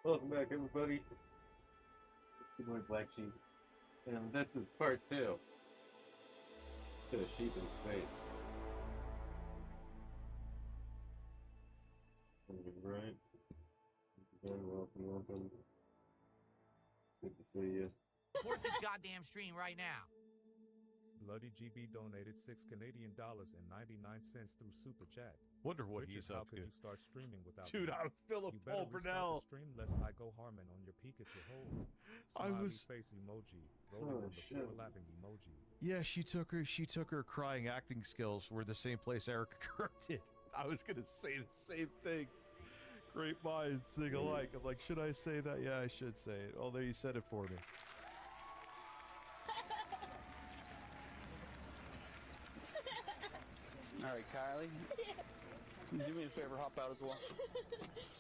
Welcome back, everybody. It's your boy Blaqksheep, and this is part 2 to the Sheep in Space. Right? Again, welcome. It's good to see you. Support this goddamn stream right now. Bloody GB donated $6 Canadian and 99 cents through Super Chat. Wonder what Richard, he's how up could to. you start streaming without Dude, me? I'm Philip You better restart the Pulbernell. stream lest I go Harmon on your Pikachu hole. Smiley face emoji, rolling on the floor laughing emoji. Yeah, she took her crying acting skills were the same place Erica Kerr did. I was gonna say the same thing. Great minds sing alike. I'm like, should I say that? Yeah, I should say it. Oh, there, you said it for me. All right, Kylie. Can you do me a favor, hop out as well?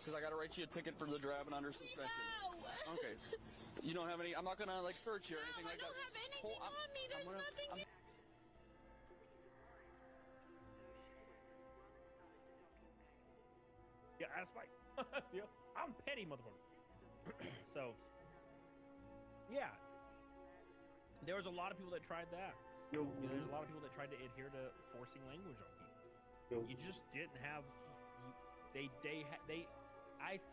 Because I got to write you a ticket for the driving under suspension. No! Okay. You don't have any, I'm not going to, like, search you or anything like that. I don't have anything on me. There's nothing. Yeah, that's Spike. Yeah, I'm petty, motherfucker. So, yeah. There was a lot of people that tried that. There's a lot of people that tried to adhere to forcing language on people. You just didn't have. I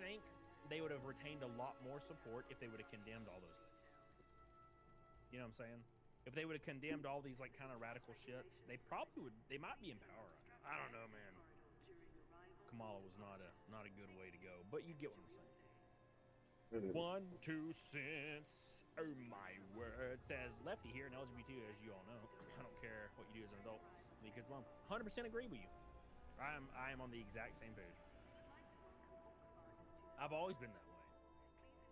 think they would have retained a lot more support if they would have condemned all those things. You know what I'm saying? If they would have condemned all these like kind of radical shits, they probably would. They might be in power. I don't know, man. Kamala was not a good way to go, but you get what I'm saying. 1 2 cents. Oh my word. Says Lefty here in LGBT, as you all know. I don't care what you do as an adult. The kids alone. 100% agree with you. I am on the exact same page. I've always been that way.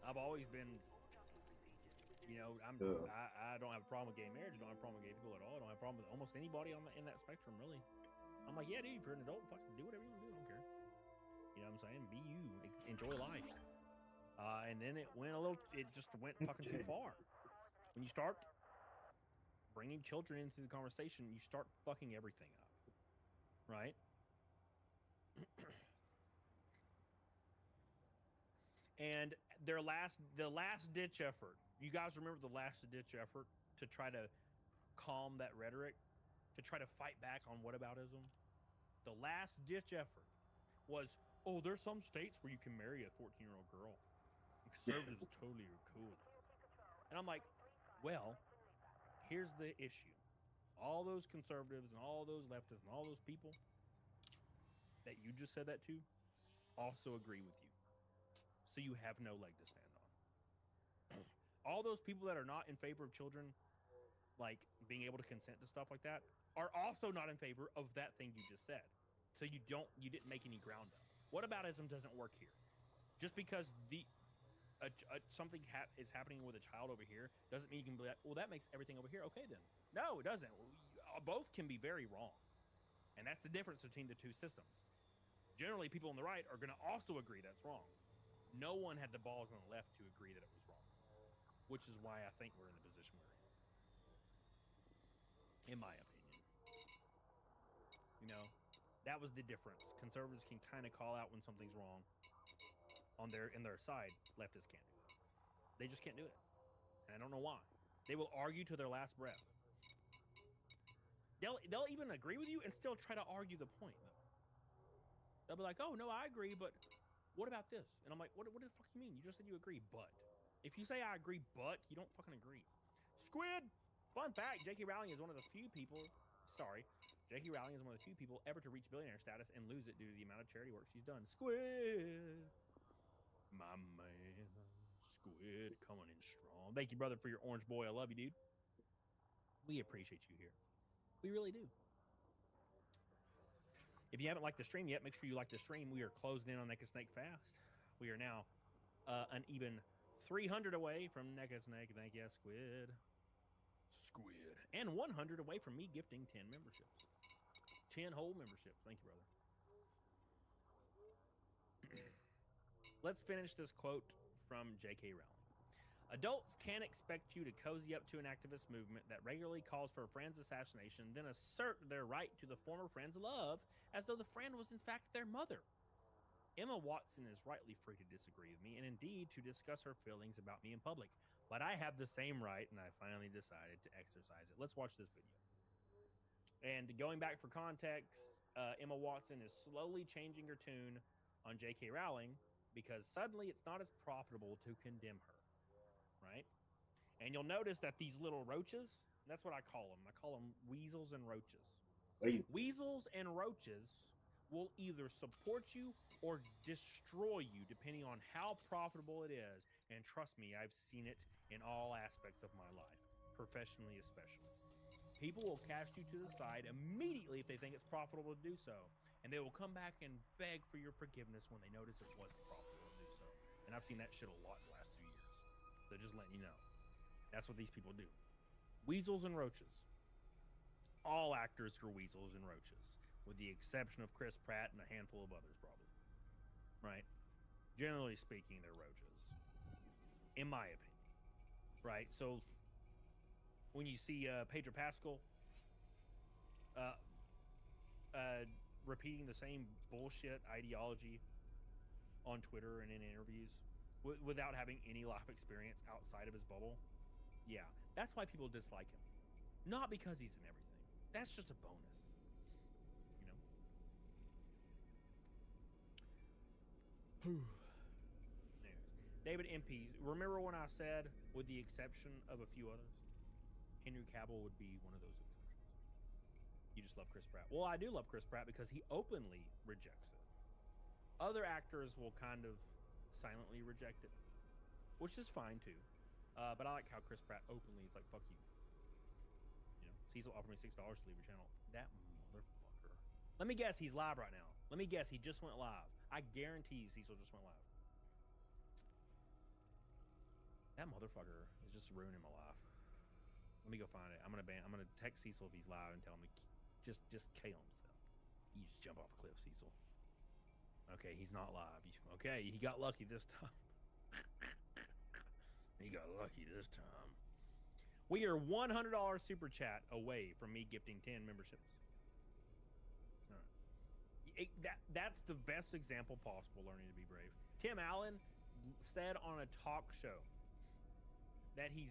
I've always been, you know, I don't have a problem with gay marriage. I don't have a problem with gay people at all. I don't have a problem with almost anybody in that spectrum, really. I'm like, yeah, dude, if you're an adult, fucking do whatever you want to do. I don't care. You know what I'm saying? Be you. Enjoy life. And then it just went fucking too far. When you start bringing children into the conversation, you start fucking everything up. Right? And the last ditch effort. You guys remember the last ditch effort to try to calm that rhetoric, to try to fight back on whataboutism? The last ditch effort was, oh, there's some states where you can marry a 14-year-old girl. Conservatives totally are cool. And I'm like, well, here's the issue. All those conservatives and all those leftists and all those people that you just said that to also agree with you. So you have no leg to stand on. All those people that are not in favor of children, like being able to consent to stuff like that, are also not in favor of that thing you just said. So you didn't make any ground up. Whataboutism doesn't work here. Just because something is happening with a child over here doesn't mean you can be like, well, that makes everything over here okay then. No, it doesn't. Both can be very wrong. And that's the difference between the two systems. Generally, people on the right are going to also agree that's wrong. No one had the balls on the left to agree that it was wrong, which is why I think we're in the position we're in my opinion. You know, that was the difference. Conservatives can kind of call out when something's wrong in their side. Leftists can't do it. They just can't do it. And I don't know why. They will argue to their last breath. They'll even agree with you and still try to argue the point, though. They'll be like, oh, no, I agree, but what about this? And I'm like, what the fuck you mean? You just said you agree, but. If you say I agree, but, you don't fucking agree. Squid! Fun fact, J.K. Rowling is one of the few people, J.K. Rowling is one of the few people ever to reach billionaire status and lose it due to the amount of charity work she's done. Squid! My man, Squid coming in strong. Thank you, brother, for your orange boy. I love you, dude. We appreciate you here. We really do. If you haven't liked the stream yet, make sure you like the stream. We are closed in on Naked Snake fast. We are now an even 300 away from Naked Snake. Thank you, Squid. And 100 away from me gifting 10 memberships. 10 whole memberships. Thank you, brother. Let's finish this quote from J.K. Rowling. Adults can't expect you to cozy up to an activist movement that regularly calls for a friend's assassination, then assert their right to the former friend's love as though the friend was in fact their mother. Emma Watson is rightly free to disagree with me and indeed to discuss her feelings about me in public, but I have the same right and I finally decided to exercise it. Let's watch this video. And going back for context, Emma Watson is slowly changing her tune on J.K. Rowling because suddenly it's not as profitable to condemn her, right? And you'll notice that these little roaches, that's what I call them. I call them weasels and roaches. Weasels and roaches will either support you or destroy you depending on how profitable it is. And trust me, I've seen it in all aspects of my life, professionally especially. People will cast you to the side immediately if they think it's profitable to do so. And they will come back and beg for your forgiveness when they notice it wasn't profitable to do so. And I've seen that shit a lot in the last 2 years. So just letting you know. That's what these people do. Weasels and roaches. All actors are weasels and roaches, with the exception of Chris Pratt and a handful of others, probably. Right? Generally speaking, they're roaches. In my opinion. Right? So, when you see Pedro Pascal repeating the same bullshit ideology on Twitter and in interviews without having any life experience outside of his bubble, yeah, that's why people dislike him. Not because he's in everything. That's just a bonus, you know? Anyways, David MP, remember when I said, with the exception of a few others, Henry Cavill would be one of those exceptions? You just love Chris Pratt. Well, I do love Chris Pratt because he openly rejects it. Other actors will kind of silently reject it, which is fine too. But I like how Chris Pratt openly is like, fuck you. Cecil offered me $6 to leave your channel. That motherfucker. Let me guess he's live right now. Let me guess he just went live. I guarantee Cecil just went live. That motherfucker is just ruining my life. Let me go find it. I'm gonna text Cecil if he's live and tell him to just kill himself. You just jump off a cliff, Cecil. Okay, he's not live. Okay, he got lucky this time. He got lucky this time. We are $100 super chat away from me gifting 10 memberships. All right. That's the best example possible, learning to be brave. Tim Allen said on a talk show that he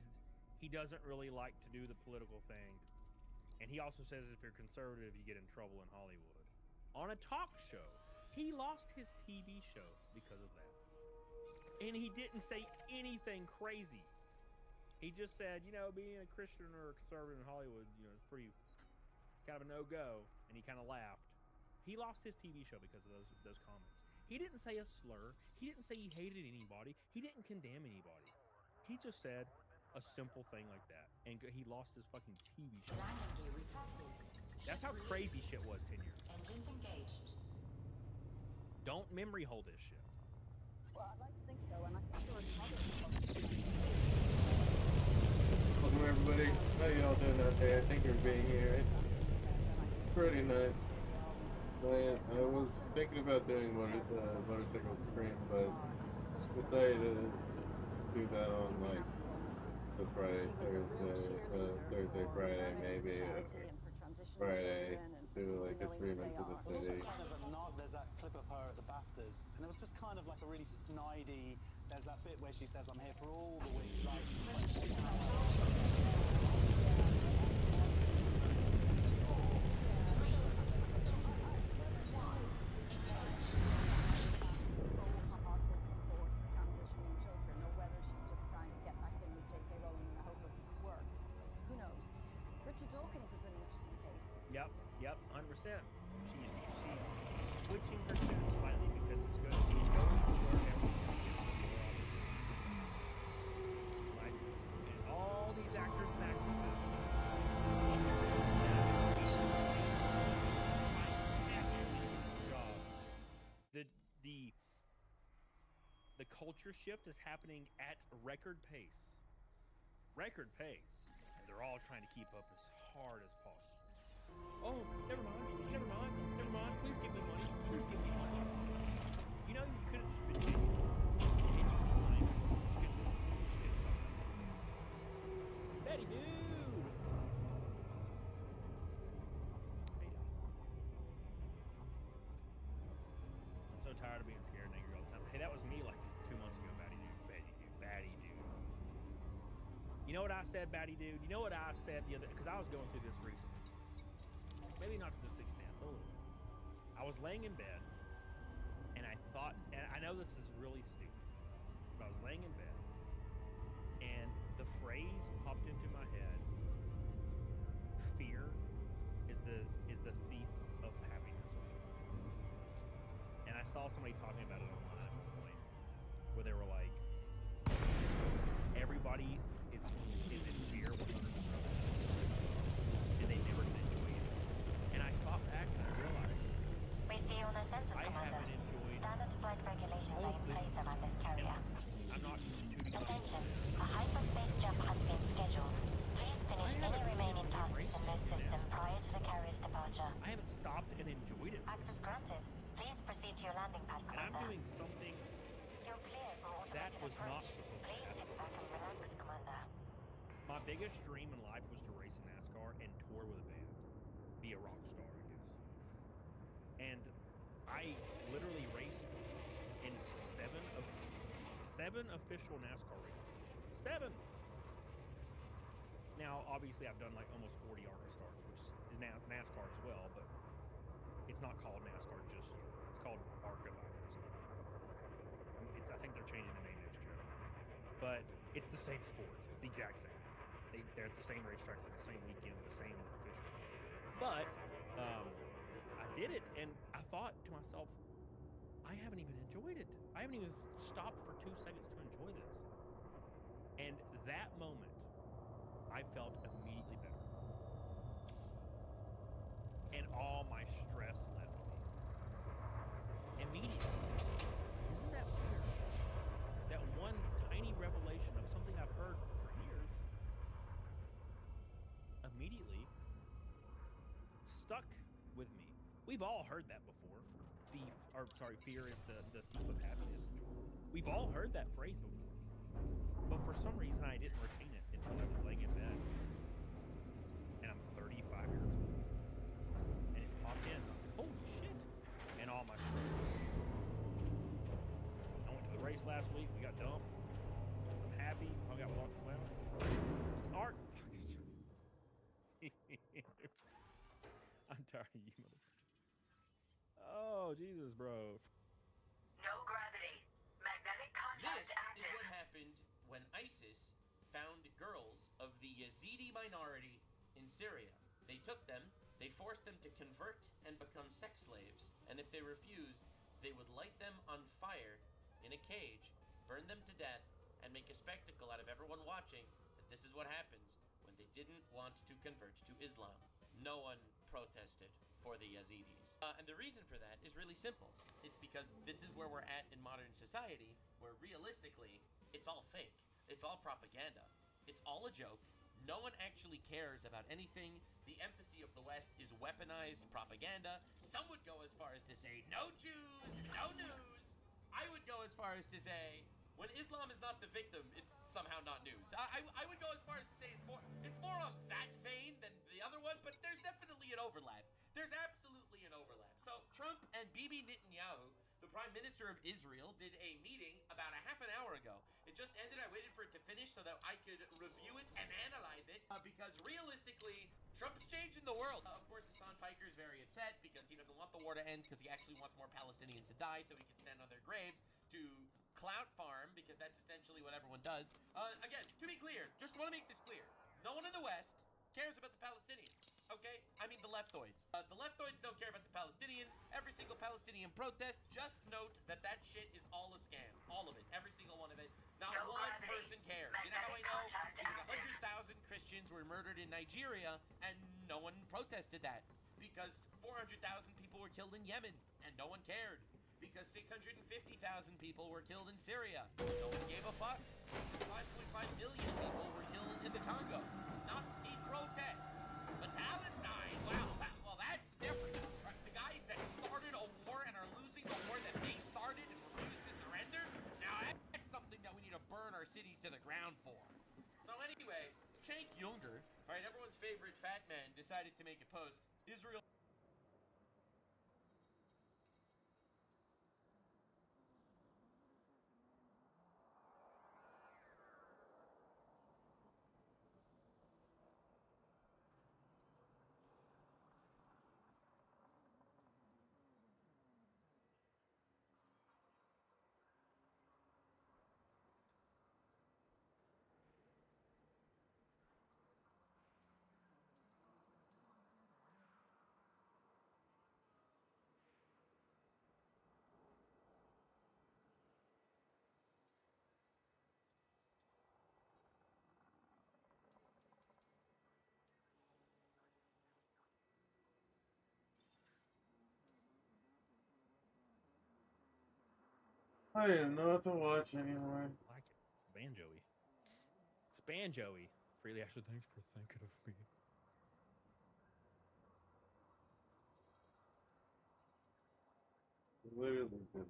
doesn't really like to do the political thing. And he also says if you're conservative, you get in trouble in Hollywood. On a talk show, he lost his TV show because of that. And he didn't say anything crazy. He just said, you know, being a Christian or a conservative in Hollywood, you know, it's kind of a no-go. And he kind of laughed. He lost his TV show because of those comments. He didn't say a slur. He didn't say he hated anybody. He didn't condemn anybody. He just said a simple thing like that. And he lost his fucking TV show. That's how crazy shit was 10 years ago. Engines engaged. Don't memory hold this shit. Well, I'd like to think so, and I think there are some other too. Welcome everybody. How y'all doing out there? Thank you for being here. It's pretty nice. I was thinking about doing motorcycle streams, but decided to do that on like the Friday, Thursday, Friday, maybe Friday. Do like a stream into the city. Kind of a nod. There's that clip of her at the BAFTAs, and it was just kind of like a really snidey. There's that bit where she says, "I'm here for all the week." Like, wholehearted support for transitioning children, or whether she's just trying to get back in with J.K. Rowling in the hope of work. Who knows? Richard Dawkins is an interesting case. Yep, 100%. She's switching her tune slightly because it's good. She's going to where everyone gets more opportunity. Right? And all these actors and actresses jobs. The culture shift is happening at record pace. Record pace. And they're all trying to keep up as hard as possible. Oh, never mind. Please give me money. You know, you could have just been genuine. Betty, dude! I'm so tired of being scared. know what I said, Batty Dude? You know what I said the other, because I was going through this recently. Maybe not to this extent, but a little bit. I was laying in bed, and I thought, and I know this is really stupid, but I was laying in bed, and the phrase popped into my head: fear is the thief of happiness or something. And I saw somebody talking about it online at one point, where they were like, everybody is in fear 100% of the time, and they never can enjoy it. And I thought back and I realized I haven't enjoyed standard flight regulations are in place around this carrier. I'm not tooting my Attention, a hyperspace jump has been scheduled. Please finish any remaining tasks in this system prior to the carrier's departure. I haven't stopped and enjoyed it. Access granted. Please proceed to your landing pad, And I'm Commander. doing something You're clear for that automated was not approach. supposed to Please happen. sit back and relax, Commander. My biggest dream in life was to race in NASCAR and tour with a band. Be a rock star, I guess. And I literally raced in seven official NASCAR races this year. 7! Now, obviously, I've done like almost 40 ARCA starts, which is NASCAR as well, but it's not called NASCAR just yet. It's called ARCA by NASCAR. I think they're changing the name next year. But it's the same sport. It's the exact same. They're at the same racetracks at the same weekend, the same officials. But I did it, and I thought to myself, I haven't even enjoyed it. I haven't even stopped for 2 seconds to enjoy this. And that moment, I felt immediately better. And all my stress left me. Immediately. Isn't that weird? That one tiny revelation of something I've heard for years immediately stuck with me. We've all heard that before. Fear is the thief of happiness. We've all heard that phrase before. But for some reason, I didn't retain it until I was laying in bed. And I'm 35 years old. And it popped in. I was like, holy shit. And all my stress went. I went to the race last week. We got dumped. I'm happy. I got walked the clown. Art. I'm tired of you, mother. Oh, Jesus, bro. No gravity. Magnetic contact This active. is what happened when ISIS found girls of the Yazidi minority in Syria. They took them, they forced them to convert and become sex slaves, and if they refused, they would light them on fire in a cage, burn them to death, and make a spectacle out of everyone watching that this is what happens when they didn't want to convert to Islam. No one protested for the Yazidis. And the reason for that is really simple. It's because this is where we're at in modern society, where realistically, it's all fake. It's all propaganda. It's all a joke. No one actually cares about anything. The empathy of the West is weaponized propaganda. Some would go as far as to say, no Jews, no news. I would go as far as to say, when Islam is not the victim, it's somehow not news. I would go as far as to say it's more of that vein than the other one, but there's definitely an overlap. There's absolutely an overlap. So Trump and Bibi Netanyahu, the Prime Minister of Israel, did a meeting about a half an hour ago. It just ended. I waited for it to finish so that I could review it and analyze it, because realistically, Trump's changing the world. Of course, Hassan Piker is very upset because he doesn't want the war to end, because he actually wants more Palestinians to die so he can stand on their graves to clout farm, because that's essentially what everyone does. Again, to be clear, just want to make this clear. No one in the West cares about the Palestinians, okay? I mean the leftoids. The leftoids don't care about the Palestinians. Every single Palestinian protest, just note that that shit is all a scam. All of it. Every single one of it. Not No one gravity. person cares. You know how I know? Because 100,000 Christians were murdered in Nigeria, and no one protested that. Because 400,000 people were killed in Yemen, and no one cared. Because 650,000 people were killed in Syria. No one gave a fuck. 5.5 million people were killed in the Congo. Not a protest. But Palestine, wow, well that's different. Right? The guys that started a war and are losing the war that they started and refused to surrender, now that's something that we need to burn our cities to the ground for. So anyway, Cenk Uygur, right, everyone's favorite fat man, decided to make a post. Israel I didn't know what to watch anymore. I like it. Banjoey. It's Banjoey. Freely Asher, thanks for thinking of me. Literally good.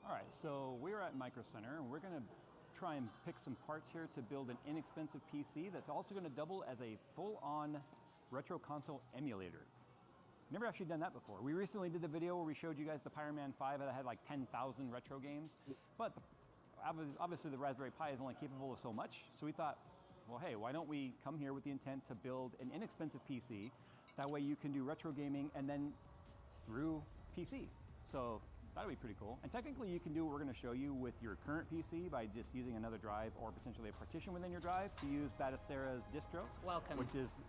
All right, so we're at Micro Center, and we're going to try and pick some parts here to build an inexpensive PC that's also going to double as a full-on retro console emulator. Never actually done that before. We recently did the video where we showed you guys the Pyroman 5 that had like 10,000 retro games, but obviously the Raspberry Pi is only capable of so much, so we thought, well, hey, why don't we come here with the intent to build an inexpensive PC, that way you can do retro gaming and then through PC. So that'd be pretty cool. And technically you can do what we're going to show you with your current PC by just using another drive or potentially a partition within your drive to use Batacera's distro. Welcome. Which is,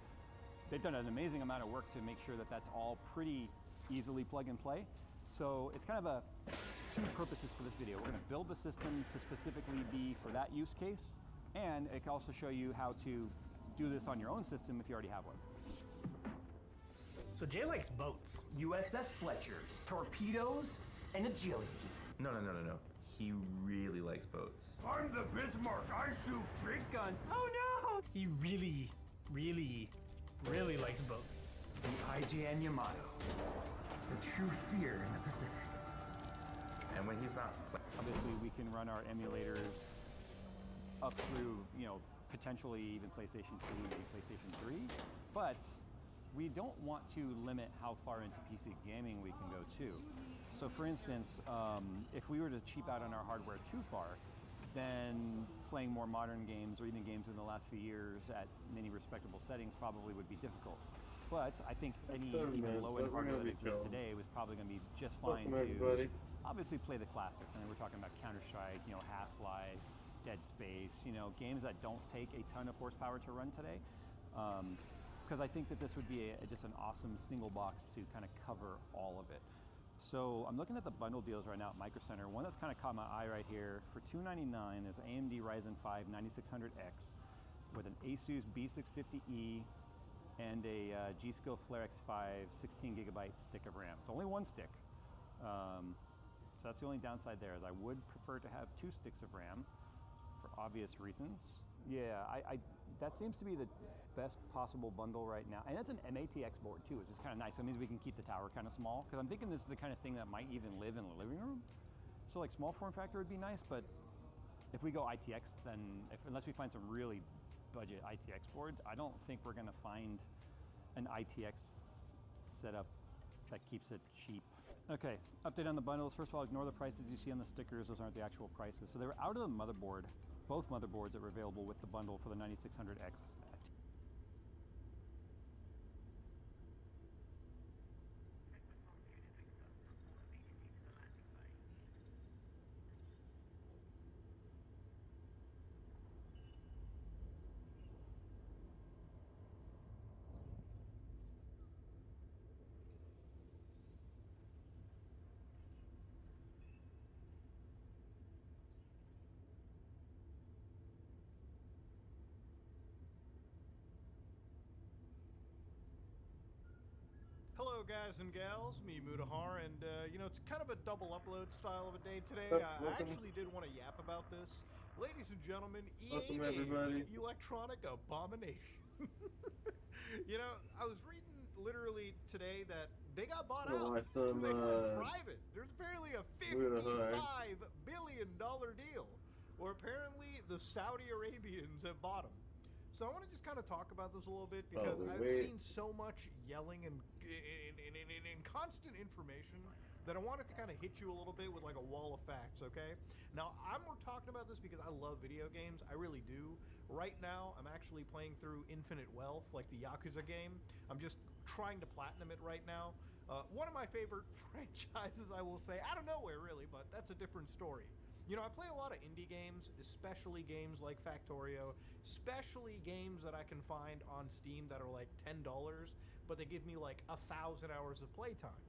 they've done an amazing amount of work to make sure that that's all pretty easily plug and play. So it's kind of two purposes for this video. We're going to build the system to specifically be for that use case, and it can also show you how to do this on your own system if you already have one. So Jay likes boats. USS Fletcher, torpedoes, and agility. No. He really likes boats. I'm the Bismarck. I shoot big guns. Oh no! He really, really, really likes boats. The IJN Yamato. The true fear in the Pacific. And when he's not... Obviously, we can run our emulators up through, potentially even PlayStation 2, maybe PlayStation 3, but we don't want to limit how far into PC gaming we can go too. So for instance, if we were to cheap out on our hardware too far, then playing more modern games or even games in the last few years at any respectable settings probably would be difficult. But I think any even low-end hardware that exists today was probably going to be just fine to obviously play the classics. I mean, we're talking about Counter-Strike, Half-Life, Dead Space, games that don't take a ton of horsepower to run today. Because I think that this would be just an awesome single box to kind of cover all of it. So I'm looking at the bundle deals right now at Micro Center. One that's kind of caught my eye right here, for $299, there's AMD Ryzen 5 9600X with an Asus B650E and a G-Skill Flare X5 16 gigabyte stick of RAM. It's only one stick. So that's the only downside there, is I would prefer to have 2 sticks of RAM for obvious reasons. Yeah, that seems to be the best possible bundle right now. And that's an MATX board too, which is kind of nice. That means we can keep the tower kind of small, because I'm thinking this is the kind of thing that might even live in the living room. So like small form factor would be nice, but if we go ITX, then unless we find some really budget ITX boards, I don't think we're gonna find an ITX setup that keeps it cheap. Okay, update on the bundles. First of all, ignore the prices you see on the stickers. Those aren't the actual prices. So they were out of the motherboard, both motherboards that were available with the bundle for the 9600X. Hello guys and gals, me Mudahar, and it's kind of a double upload style of a day today. I actually did want to yap about this. Ladies and gentlemen, EA Games Electronic Abomination. I was reading literally today that they got bought out. They went private. There's apparently a $55 billion deal where apparently the Saudi Arabians have bought them. So I want to just kind of talk about this a little bit, because I've seen so much yelling and constant information that I wanted to kind of hit you a little bit with like a wall of facts, okay? Now, I'm talking about this because I love video games. I really do. Right now, I'm actually playing through Infinite Wealth, like the Yakuza game. I'm just trying to platinum it right now. One of my favorite franchises, I will say, out of nowhere really, but that's a different story. You know, I play a lot of indie games, especially games like Factorio, especially games that I can find on Steam that are like $10, but they give me like 1,000 hours of playtime.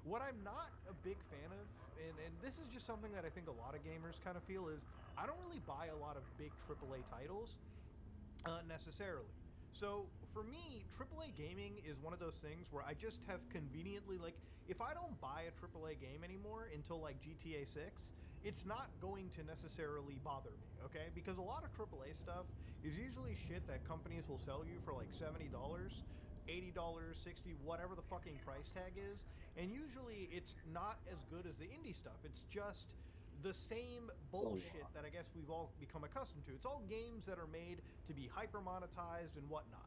What I'm not a big fan of, and this is just something that I think a lot of gamers kind of feel, is I don't really buy a lot of big AAA titles necessarily. So for me, AAA gaming is one of those things where I just have conveniently, like, if I don't buy a AAA game anymore until like GTA 6, it's not going to necessarily bother me, okay? Because a lot of AAA stuff is usually shit that companies will sell you for like $70, $80, $60, whatever the fucking price tag is. And usually it's not as good as the indie stuff. It's just the same bullshit that I guess we've all become accustomed to. It's all games that are made to be hyper monetized and whatnot.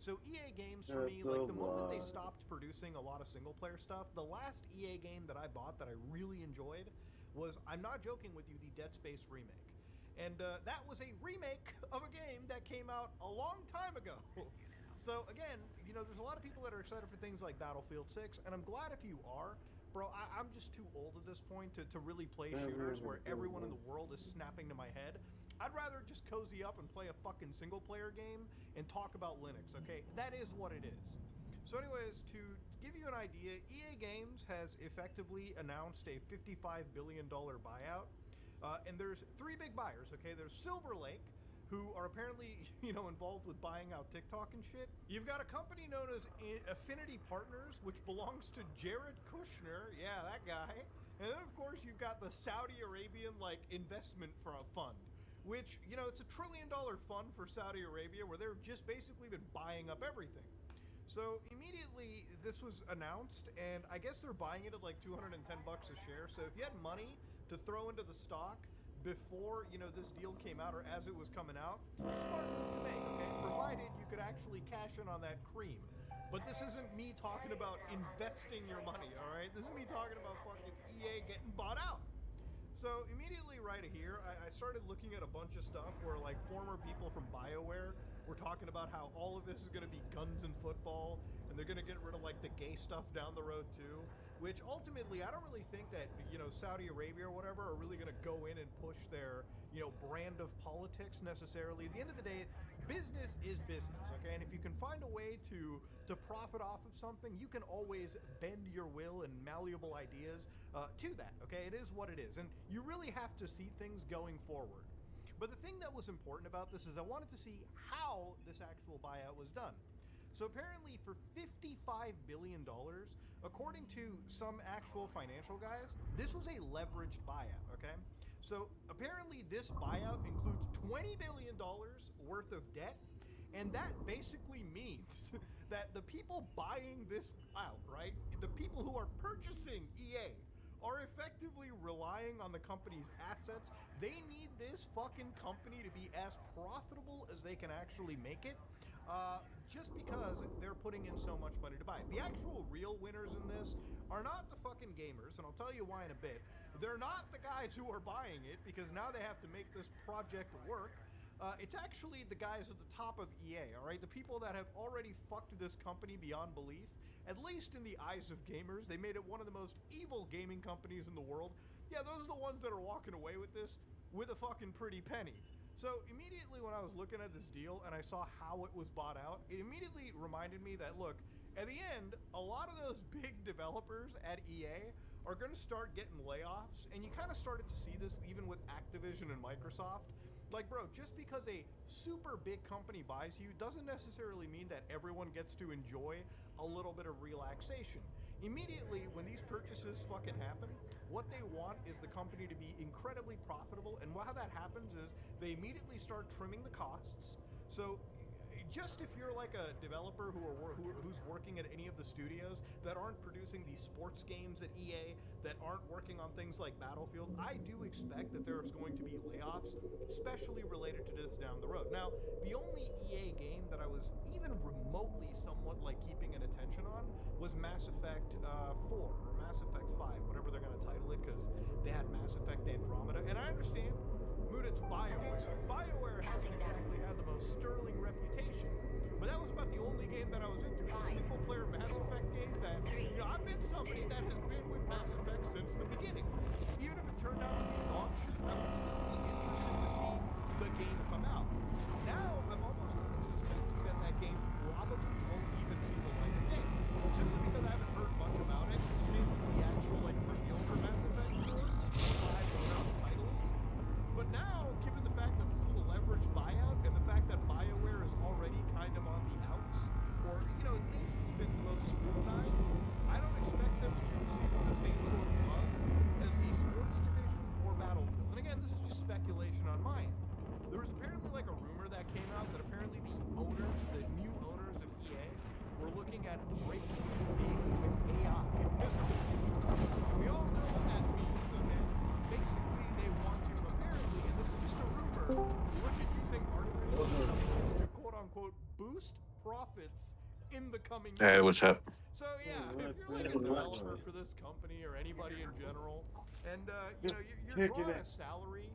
So EA games for me, like the moment they stopped producing a lot of single player stuff, the last EA game that I bought that I really enjoyed was, I'm not joking with you, the Dead Space remake. And that was a remake of a game that came out a long time ago. So again, you know, there's a lot of people that are excited for things like Battlefield 6, and I'm glad if you are. Bro, I'm just too old at this point to really play shooters where everyone in the world is snapping to my head. I'd rather just cozy up and play a fucking single player game and talk about Linux, okay? That is what it is. So anyways, to give you an idea, EA Games has effectively announced a $55 billion buyout. And there's three big buyers, okay? There's Silver Lake, who are apparently, you know, involved with buying out TikTok and shit. You've got a company known as Affinity Partners, which belongs to Jared Kushner. Yeah, that guy. And then, of course, you've got the Saudi Arabian, like, investment fund, which, you know, it's $1 trillion fund for Saudi Arabia where they've just basically been buying up everything. So immediately this was announced, and I guess they're buying it at like $210 a share. So if you had money to throw into the stock before, you know, this deal came out or as it was coming out, smart move to make, okay? Provided you could actually cash in on that cream. But this isn't me talking about investing your money, all right? This is me talking about fucking EA getting bought out. So immediately right here, I started looking at a bunch of stuff where like former people from BioWare were talking about how all of this is going to be guns and football, and they're going to get rid of like the gay stuff down the road too, which ultimately I don't really think that, you know, Saudi Arabia or whatever are really going to go in and push their, you know, brand of politics necessarily. At the end of the day, business is business, okay? And if you can find a way to profit off of something, you can always bend your will and malleable ideas to that, okay? It is what it is, and you really have to see things going forward. But the thing that was important about this is I wanted to see how this actual buyout was done. So apparently for $55 billion, according to some actual financial guys, this was a leveraged buyout, okay? So apparently this buyout includes $20 billion worth of debt, and that basically means that the people buying this out, right, the people who are purchasing EA are effectively relying on the company's assets. They need this fucking company to be as profitable as they can actually make it, just because they're putting in so much money to buy it. The actual real winners in this are not the fucking gamers, and I'll tell you why in a bit. They're not the guys who are buying it, because now they have to make this project work. It's actually the guys at the top of EA, all right? The people that have already fucked this company beyond belief, at least in the eyes of gamers. They made it one of the most evil gaming companies in the world. Yeah, those are the ones that are walking away with this with a fucking pretty penny. So immediately when I was looking at this deal and I saw how it was bought out, it immediately reminded me that, look, at the end, a lot of those big developers at EA are going to start getting layoffs, and you kind of started to see this even with Activision and Microsoft. Like, bro, just because a super big company buys you doesn't necessarily mean that everyone gets to enjoy a little bit of relaxation. Immediately, when these purchases fucking happen, what they want is the company to be incredibly profitable, and how that happens is they immediately start trimming the costs. So just if you're like a developer who's working at any of the studios that aren't producing these sports games at EA, that aren't working on things like Battlefield, I do expect that there's going to be layoffs, especially related to this down the road. Now, the only EA game that I was even remotely somewhat like keeping an attention on was Mass Effect 4 or Mass Effect 5, whatever they're going to title it, because they had Mass Effect Andromeda, and I understand, Mood, it's BioWare. BioWare hasn't exactly had the most sterling reputation, but that was about the only game that I was into. It's a single-player Mass Effect game that, you know, I've been somebody that has been with Mass Effect since the beginning. Even if it turned out to be dog shit, I would still be interested to see the game come out. Now, I'm almost suspecting that that game probably won't even see the light of day. Simply because I haven't heard much about it since the actual, like, reveal for Mass Effect 4, 5, or whatever the title is. But now, given the fact that this is a leveraged buyout, and the fact that BioWare is already kind of on the outs, or, you know, at least it's been the most scrutinized, I don't expect them to be receiving the same sort of love as the sports division or Battlefield. And again, this is just speculation on my end. There was apparently like a rumor that came out that apparently the owners, the new owners of EA, were looking at breaking big with AI. And we all know what that means, okay? Basically, they want to, apparently, and this is just a rumor, look at using artificial intelligence to quote-unquote boost profits in the coming years. Hey, what's up? So yeah, if you're like a developer for this company or anybody in general, and you know you're drawing a salary,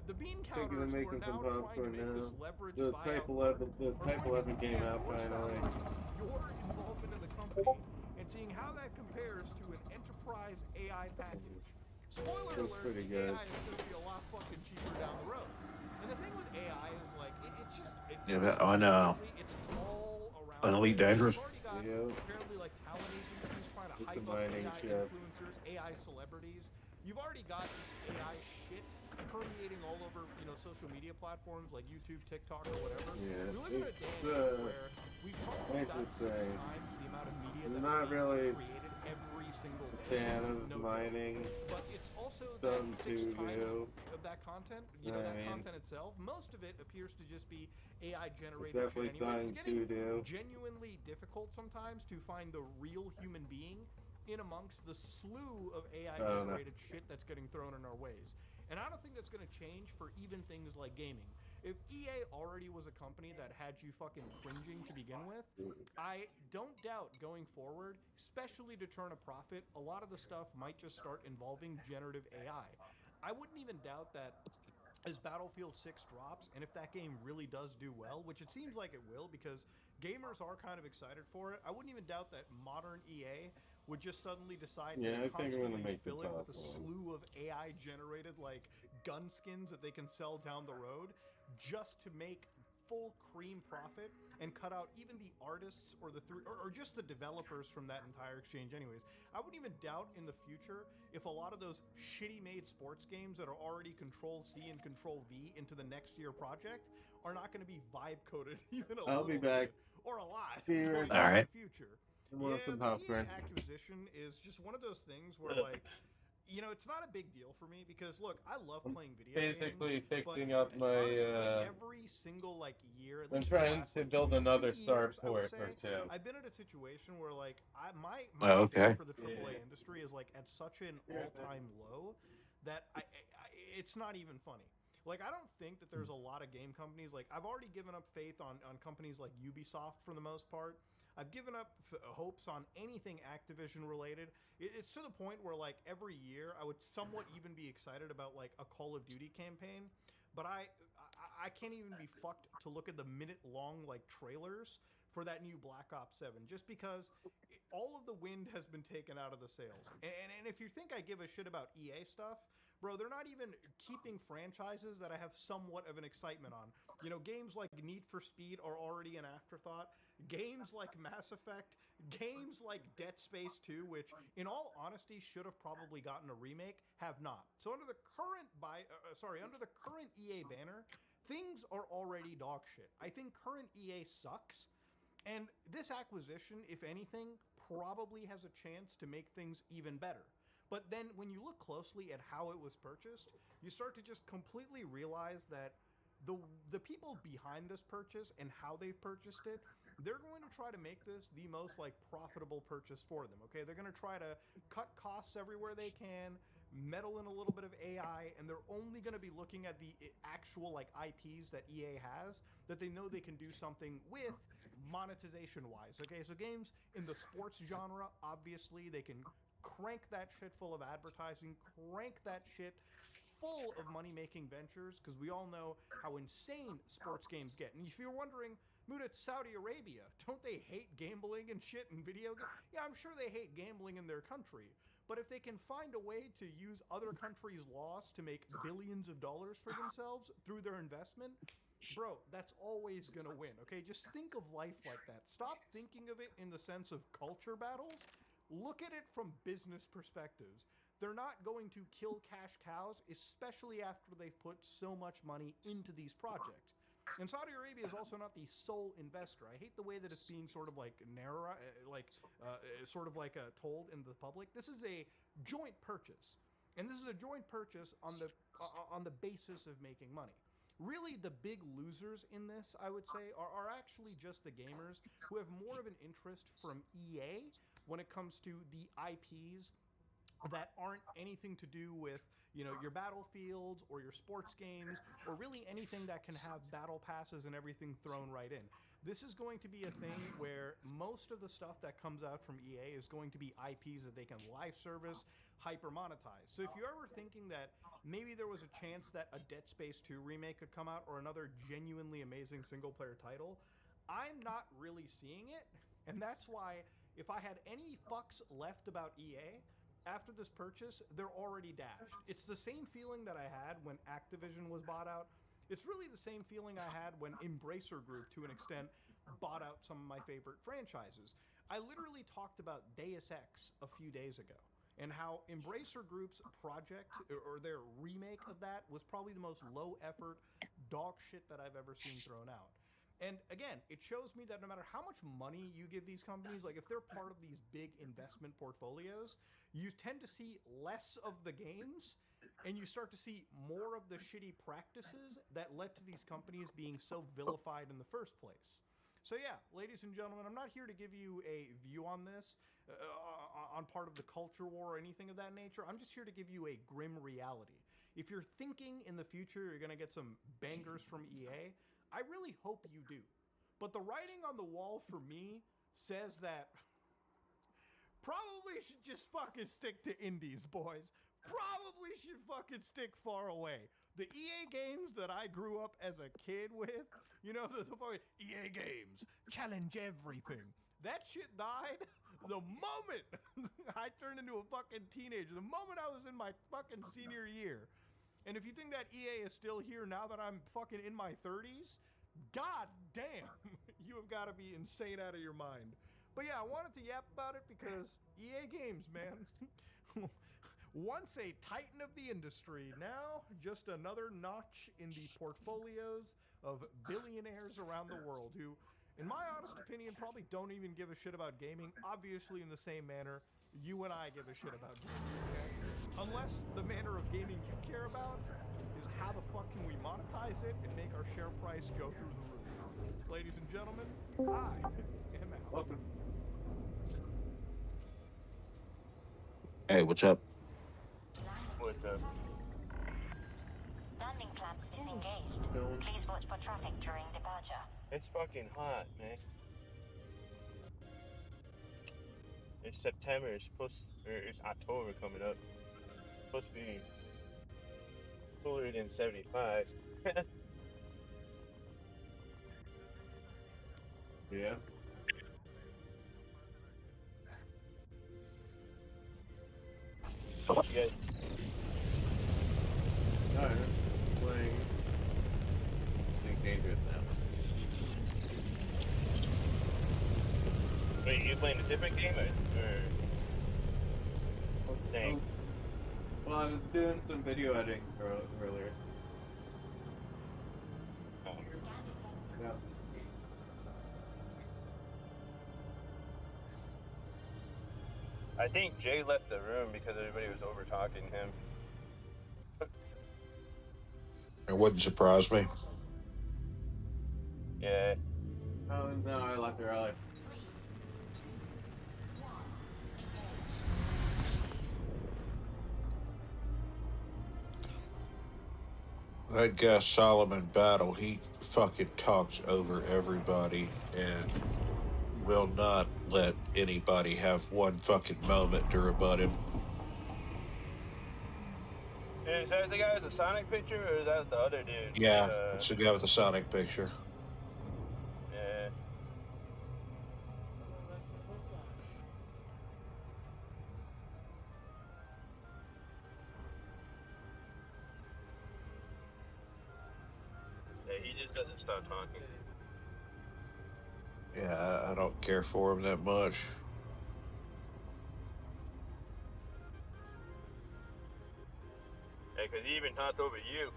the bean counters who are now trying to make this leverage buyout work are going to be game looking at out your finally. salary, your involvement in the company, and seeing how that compares to an enterprise AI package. Spoiler That's alert: pretty the good. AI is going to be a lot fucking cheaper down the road. And the thing with AI is like it's just Yeah, I know. it's all around. An Elite Dangerous. Apparently, like talent agencies trying to hype up AI influencers, AI celebrities. You've already got this AI shit permeating all over, you know, social media platforms like YouTube, TikTok, or whatever. Yeah, We live in a day and age where we've probably got 6 insane. times the amount of media I'm that's not being really created every single day. fan of No mining. joke. But it's also Some that 6 to times do. of that content, you know, that content itself. Most of it appears to just be AI generated. It's definitely shit anyway. something It's getting to do. genuinely difficult sometimes to find the real human being in amongst the slew of AI generated shit that's getting thrown in our ways. And I don't think that's going to change for even things like gaming. If EA already was a company that had you fucking cringing to begin with, I don't doubt going forward, especially to turn a profit, a lot of the stuff might just start involving generative AI. I wouldn't even doubt that as Battlefield 6 drops, and if that game really does do well, which it seems like it will because gamers are kind of excited for it, I wouldn't even doubt that modern EA would just suddenly decide to constantly fill it with a slew of AI-generated, like, gun skins that they can sell down the road just to make full cream profit and cut out even the artists or or just the developers from that entire exchange anyways. I wouldn't even doubt in the future if a lot of those shitty made sports games that are already Control-C and Control-V into the next year project are not going to be vibe coded even a I'll little be back. bit or a lot Be right going back. in the future. I want some popcorn. EA acquisition is just one of those things where, like, you know, it's not a big deal for me because, look, I love playing video games. Basically fixing but up my. honestly, like, every single like year. At I'm least for the trying last, to like, build 2 another years, starport I would say, or two. I've been in a situation where like my okay. faith for the AAA industry is like at such an all-time low that I it's not even funny. Like, I don't think that there's a lot of game companies. Like, I've already given up faith on companies like Ubisoft for the most part. I've given up hopes on anything Activision related. It's to the point where, like, every year I would somewhat even be excited about, like, a Call of Duty campaign. But I can't even be fucked to look at the minute-long, like, trailers for that new Black Ops 7, just because all of the wind has been taken out of the sails. And if you think I give a shit about EA stuff, bro, they're not even keeping franchises that I have somewhat of an excitement on. You know, games like Need for Speed are already an afterthought. Games like Mass Effect, games like Dead Space 2, which, in all honesty, should have probably gotten a remake, have not. So under the current under the current EA banner, things are already dog shit. I think current EA sucks. And this acquisition, if anything, probably has a chance to make things even better. But then when you look closely at how it was purchased, you start to just completely realize that the people behind this purchase and how they've purchased it, they're going to try to make this the most, like, profitable purchase for them, okay? They're going to try to cut costs everywhere they can, meddle in a little bit of AI, and they're only going to be looking at the actual, like, IPs that EA has that they know they can do something with monetization-wise, okay? So games in the sports genre, obviously, they can crank that shit full of advertising, crank that shit full of money-making ventures, because we all know how insane sports games get. And if you're wondering, Muda, it's Saudi Arabia. Don't they hate gambling and shit in video games? Yeah, I'm sure they hate gambling in their country. But if they can find a way to use other countries' laws to make billions of dollars for themselves through their investment, bro, that's always going to win, okay? Just think of life like that. Stop thinking of it in the sense of culture battles. Look at it from business perspectives. They're not going to kill cash cows, especially after they've put so much money into these projects. And Saudi Arabia is also not the sole investor. I hate the way that it's being sort of like told in the public. This is a joint purchase, and this is a joint purchase on the basis of making money. Really, the big losers in this, I would say, are actually just the gamers who have more of an interest from EA when it comes to the IPs that aren't anything to do with, you know, your battlefields or your sports games or really anything that can have battle passes and everything thrown right in. This is going to be a thing where most of the stuff that comes out from EA is going to be IPs that they can live service, hyper monetize. So if you're ever thinking that maybe there was a chance that a Dead Space 2 remake could come out or another genuinely amazing single player title, I'm not really seeing it. And that's why if I had any fucks left about EA, after this purchase, they're already dashed. It's the same feeling that I had when Activision was bought out. It's really the same feeling I had when Embracer Group, to an extent, bought out some of my favorite franchises. I literally talked about Deus Ex a few days ago, and how Embracer Group's project, or their remake of that, was probably the most low-effort dog shit that I've ever seen thrown out. And again, it shows me that no matter how much money you give these companies, like if they're part of these big investment portfolios, you tend to see less of the gains and you start to see more of the shitty practices that led to these companies being so vilified in the first place. So yeah, ladies and gentlemen, I'm not here to give you a view on this, on part of the culture war or anything of that nature. I'm just here to give you a grim reality. If you're thinking in the future you're going to get some bangers from EA, I really hope you do. But the writing on the wall for me says that probably should just fucking stick to indies, boys. Probably should fucking stick far away. The EA games that I grew up as a kid with, you know, the fucking EA games, challenge everything. That shit died the moment I turned into a fucking teenager, the moment I was in my fucking senior year. And if you think that EA is still here now that I'm fucking in my 30s, god damn, you have got to be insane out of your mind. But yeah, I wanted to yap about it because EA Games, man. Once a titan of the industry, now just another notch in the portfolios of billionaires around the world who, in my honest opinion, probably don't even give a shit about gaming, obviously in the same manner you and I give a shit about gaming, okay? Unless the manner of gaming you care about is how the fuck can we monetize it and make our share price go through the roof. Ladies and gentlemen, I am out. Welcome. Hey, what's up? What's up? Landing clamp disengaged. Please watch for traffic during departure. It's fucking hot, man. It's September. It's October coming up. It's supposed to be cooler than 75. Yeah. What you guys? Alright, playing Dangerous now. Wait, you playing a different game or same? Well, I was doing some video editing earlier. Oh. Yeah. I think Jay left the room because everybody was over talking him. It wouldn't surprise me. Yeah. Oh, no, I left early. That guy Solomon Battle, he fucking talks over everybody and will not let anybody have one fucking moment to rebut him. Is that the guy with the Sonic picture, or is that the other dude? Yeah, it's the guy with the Sonic picture. Yeah. he just doesn't stop talking. Yeah, I don't care for him that much. Yeah, because he even talked over you.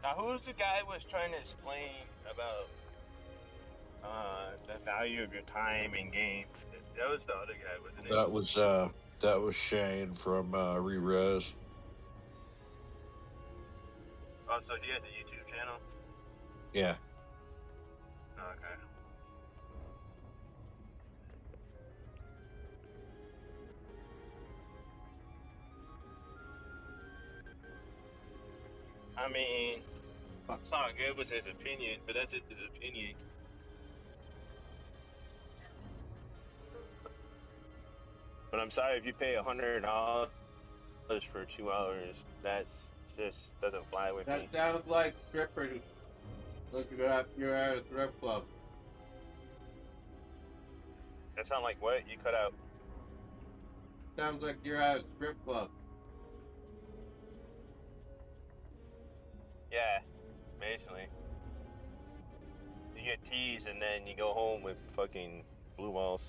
Now, who's the guy who was trying to explain about the value of your time in game? That was the other guy, wasn't it? That was Shane from Re-Res. Oh, so he has a YouTube channel? Yeah. Okay. I mean, it's not good with his opinion, but that's his opinion. But I'm sorry if you pay $100 for 2 hours. That's just doesn't fly with me. That sounds like strippers. Look, you're at a strip club. That sound like what? You cut out. Sounds like you're at a strip club. Yeah, basically. You get teased and then you go home with fucking blue balls.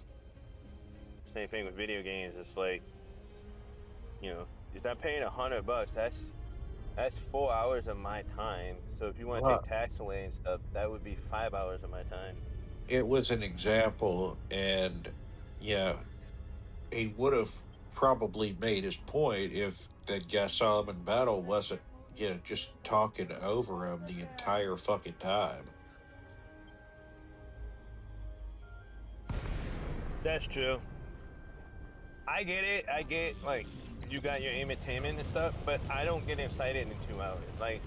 Same thing with video games. It's like, you know, if I'm paying $100, that's 4 hours of my time. So if you want to take tax away and stuff, that would be 5 hours of my time. It was an example, and yeah, he would have probably made his point if that guy Solomon Battle wasn't, just talking over him the entire fucking time. That's true. I get it. I get, like, you got your entertainment and stuff, but I don't get excited in 2 hours. Like,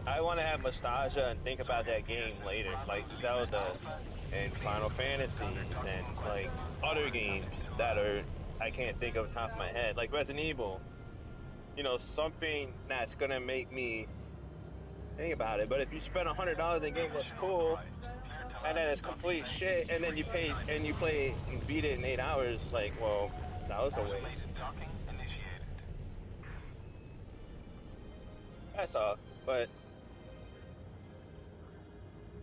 I want to have nostalgia and think about that game later, like Zelda and Final Fantasy and, like, other games that I can't think of the top of my head, like Resident Evil. You know, something that's going to make me think about it. But if you spend $100 the game was cool, and then it's complete shit, and then you play and beat it in 8 hours, like, well, that was a waste. That's all. But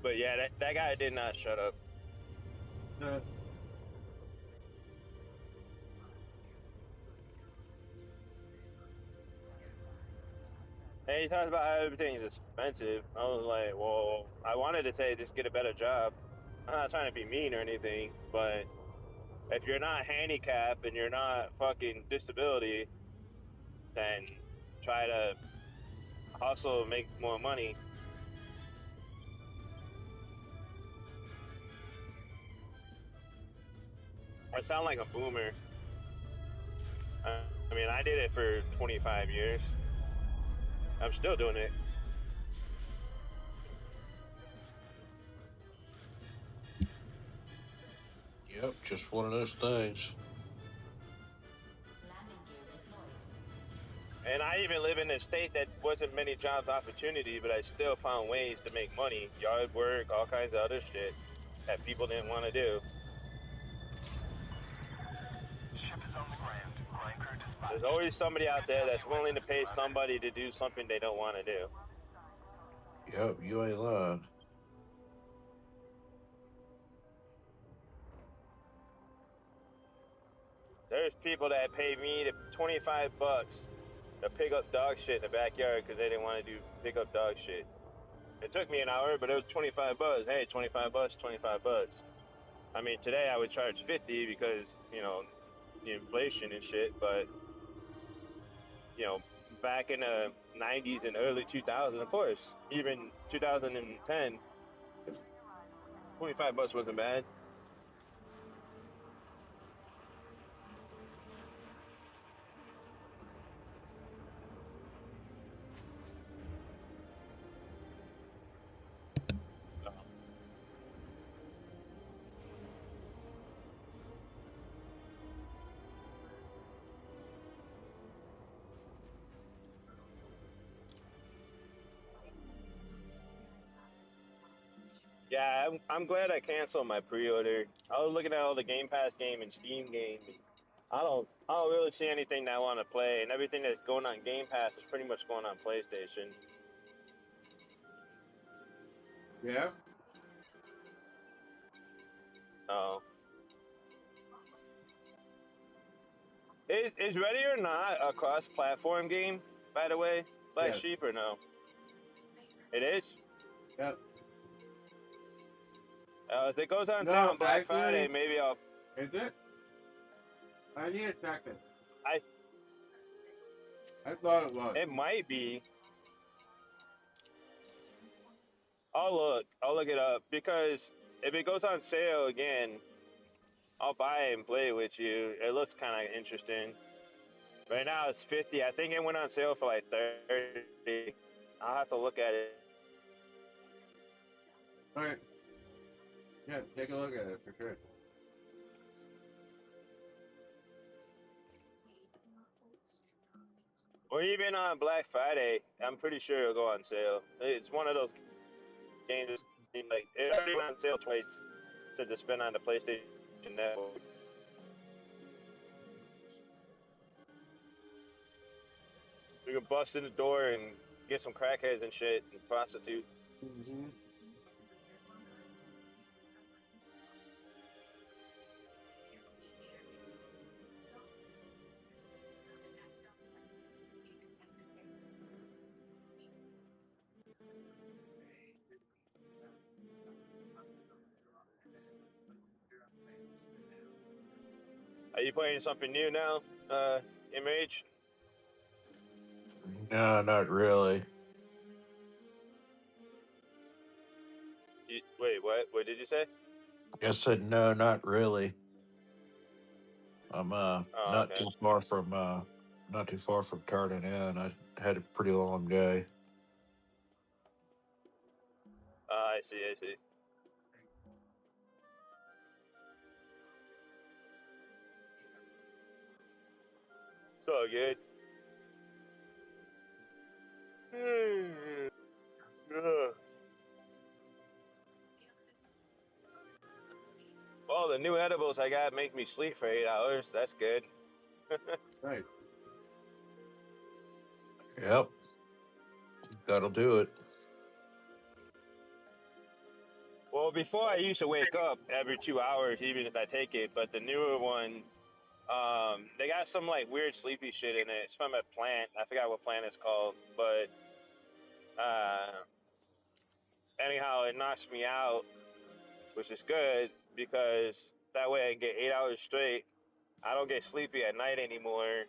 yeah, that guy did not shut up. And he talks about how everything is expensive. I was like, well, I wanted to say just get a better job. I'm not trying to be mean or anything, but if you're not handicapped and you're not fucking disability, then try to hustle and make more money. I sound like a boomer. I mean, I did it for 25 years. I'm still doing it. Yep, just one of those things. And I even live in a state that wasn't many jobs opportunity, but I still found ways to make money. Yard work, all kinds of other shit that people didn't want to do. There's always somebody out there that's willing to pay somebody to do something they don't want to do. Yep, you ain't lying. There's people that pay me $25 to pick up dog shit in the backyard because they didn't want to pick up dog shit. It took me an hour, but it was $25. Hey, $25, $25. I mean, today I would charge $50 because, you know, the inflation and shit, but, you know, back in the 90s and early 2000s, of course, even 2010, $25 wasn't bad. Yeah, I'm glad I canceled my pre-order. I was looking at all the Game Pass game and Steam game. I don't really see anything that I want to play, and everything that's going on Game Pass is pretty much going on PlayStation. Yeah. Oh. Is Ready or Not a cross-platform game, by the way? Blaqksheep or no? It is? Yep. If it goes on No, sale on Black actually, Friday, maybe I'll... Is it? I need a second. I thought it was. It might be. I'll look it up, because if it goes on sale again, I'll buy it and play it with you. It looks kind of interesting. Right now it's 50. I think it went on sale for like 30. I'll have to look at it. Alright. Yeah, take a look at it for sure. Or even on Black Friday, I'm pretty sure it'll go on sale. It's one of those games, like, it already went on sale twice since it's been on the PlayStation Network. You can bust in the door and get some crackheads and shit and prostitute. Mm-hmm. Are you playing something new now, MH? No, not really. Wait, what? What did you say? I said no, not really. I'm Oh, not okay. too far from turning in. I had a pretty long day. I see. It's all good. Well, the new edibles I got make me sleep for 8 hours. That's good. Right. Yep. That'll do it. Well, before I used to wake up every 2 hours, even if I take it, but the newer one, they got some like weird sleepy shit in it. It's from a plant. I forgot what plant it's called, but anyhow, it knocks me out, which is good because that way I can get 8 hours straight. I don't get sleepy at night anymore.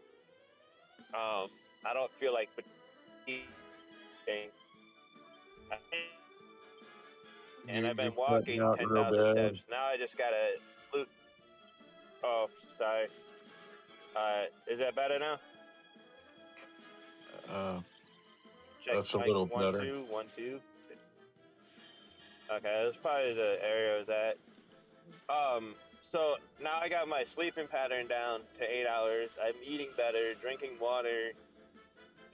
I don't feel like fatigue. And I've been walking 10,000 steps. Now I just gotta loop. Oh, sorry. Is that better now? Check That's a mic, little 1, better. 2, 1, 2. Okay, that's probably the area I was at. So now I got my sleeping pattern down to 8 hours. I'm eating better, drinking water,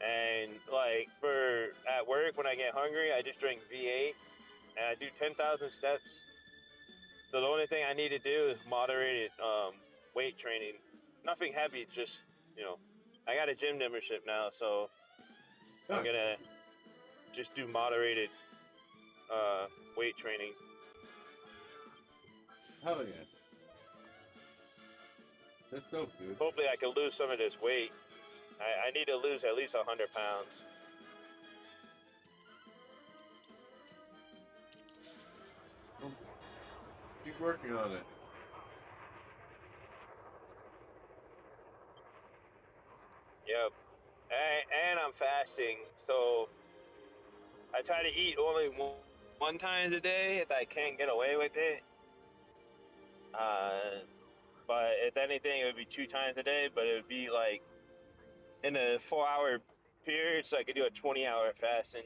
and like for at work when I get hungry, I just drink V8, and I do 10,000 steps. So the only thing I need to do is moderated weight training. Nothing heavy, just, I got a gym membership now, so I'm gonna just do moderated weight training. Hell yeah. That's dope, dude. Hopefully I can lose some of this weight. I need to lose at least 100 pounds. Keep working on it. Yep. And I'm fasting, so I try to eat only one time a day if I can get away with it. But if anything, it would be 2 times a day, but it would be like in a 4-hour period, so I could do a 20-hour fasting.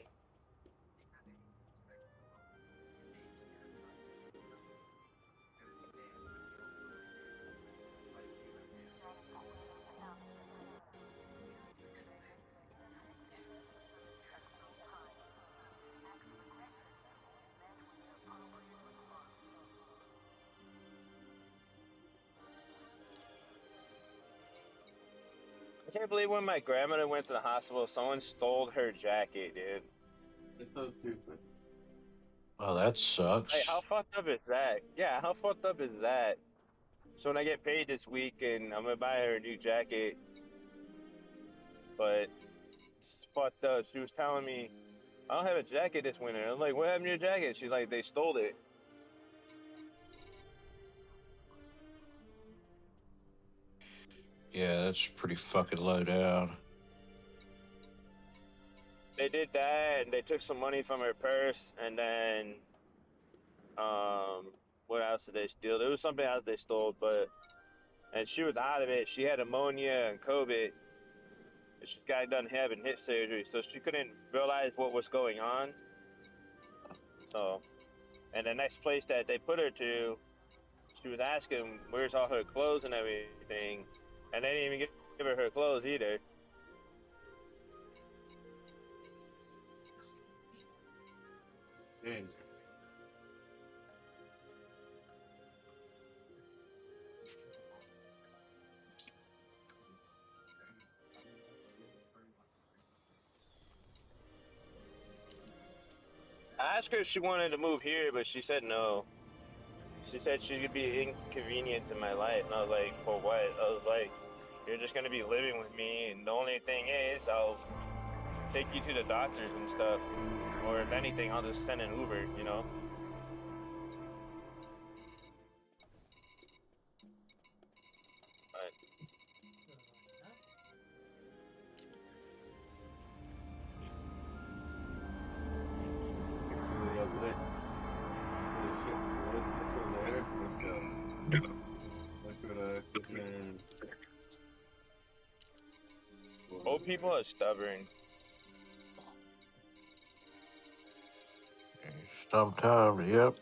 can't believe when my grandmother went to the hospital, someone stole her jacket, dude. It's so stupid. Oh, that sucks. Like, how fucked up is that? Yeah, how fucked up is that? So when I get paid this week and I'm gonna buy her a new jacket, but it's fucked up. She was telling me, I don't have a jacket this winter. I'm like, what happened to your jacket? She's like, they stole it. Yeah, that's pretty fucking low down. They did that, and they took some money from her purse, and then, what else did they steal? There was something else they stole, and she was out of it. She had pneumonia and COVID. She got done having hip surgery, so she couldn't realize what was going on. So, and the next place that they put her to, she was asking where's all her clothes and everything, and they didn't even give her clothes either. Dang. I asked her if she wanted to move here, but she said no. She said she could be an inconvenience in my life, and I was like, for what? I was like, you're just gonna be living with me, and the only thing is, I'll take you to the doctors and stuff, or if anything, I'll just send an Uber, you know? But Actually, a list. Holy shit, the list over there. Let's go. Liquid oxygen. old people are stubborn. Sometimes, yep.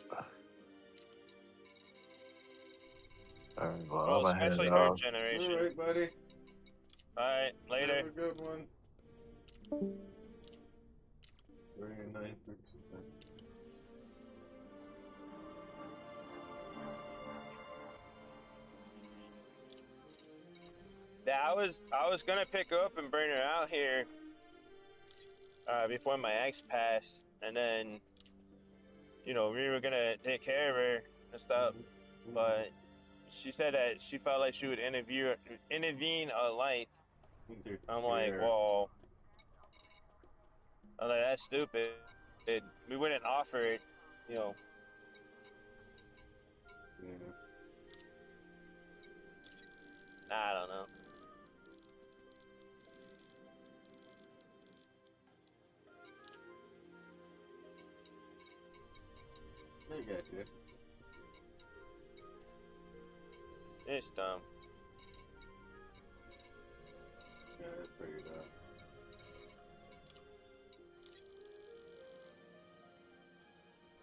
Alright, well, Well, I'm especially ahead, her dog. generation. Alright, buddy. Alright, later. Have a good one. Very nice. Yeah, I was gonna pick her up and bring her out here before my ex passed, and then we were gonna take care of her and stuff, but she said that she felt like she would intervene a life. I'm like, well, that's stupid. We wouldn't offer it, Yeah. I don't know. I got you. It's dumb. Yeah, that's pretty dumb.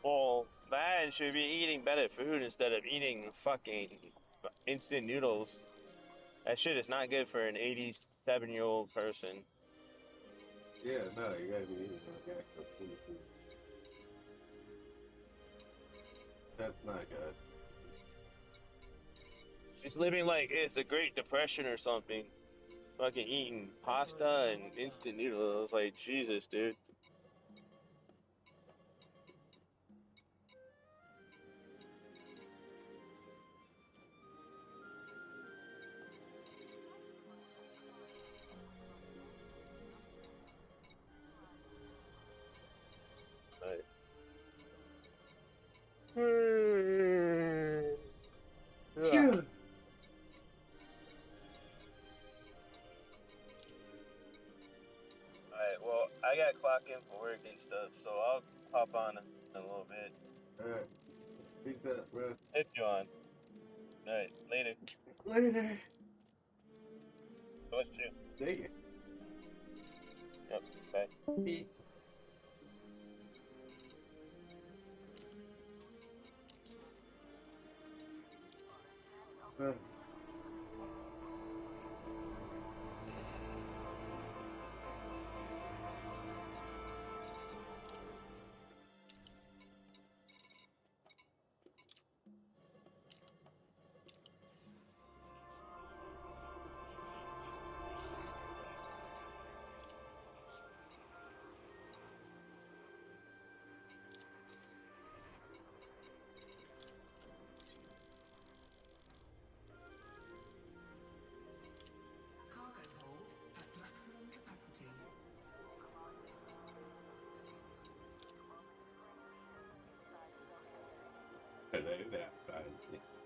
Well, man should be eating better food instead of eating fucking instant noodles. That shit is not good for an 87-year-old person. Yeah, no, you gotta be eating like actual food. That's not good. She's living like it's the Great Depression or something. Fucking eating pasta and instant noodles. I was like, Jesus, dude. Phew. Alright, well, I gotta clock in for work and stuff, so I'll hop on in a little bit. Alright. Peace out, bro. If you're on. Alright, later. Later. What's you? Thank you. Yep, bye. Peace.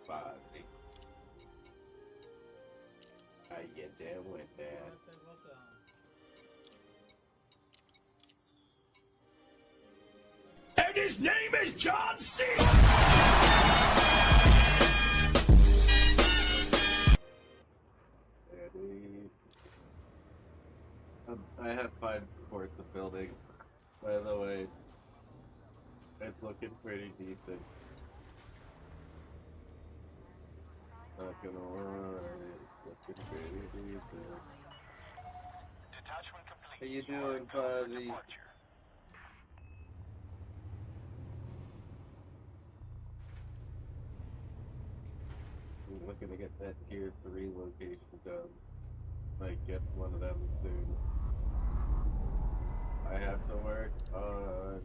Fuzzy. How you doing, Dad? And his name is John C. I have 5 reports of building. By the way, it's looking pretty decent. Not gonna lie, it's looking pretty decent. How you doing, Fuzzy? I'm looking to get that tier 3 location done. Might get one of them soon. I have to work on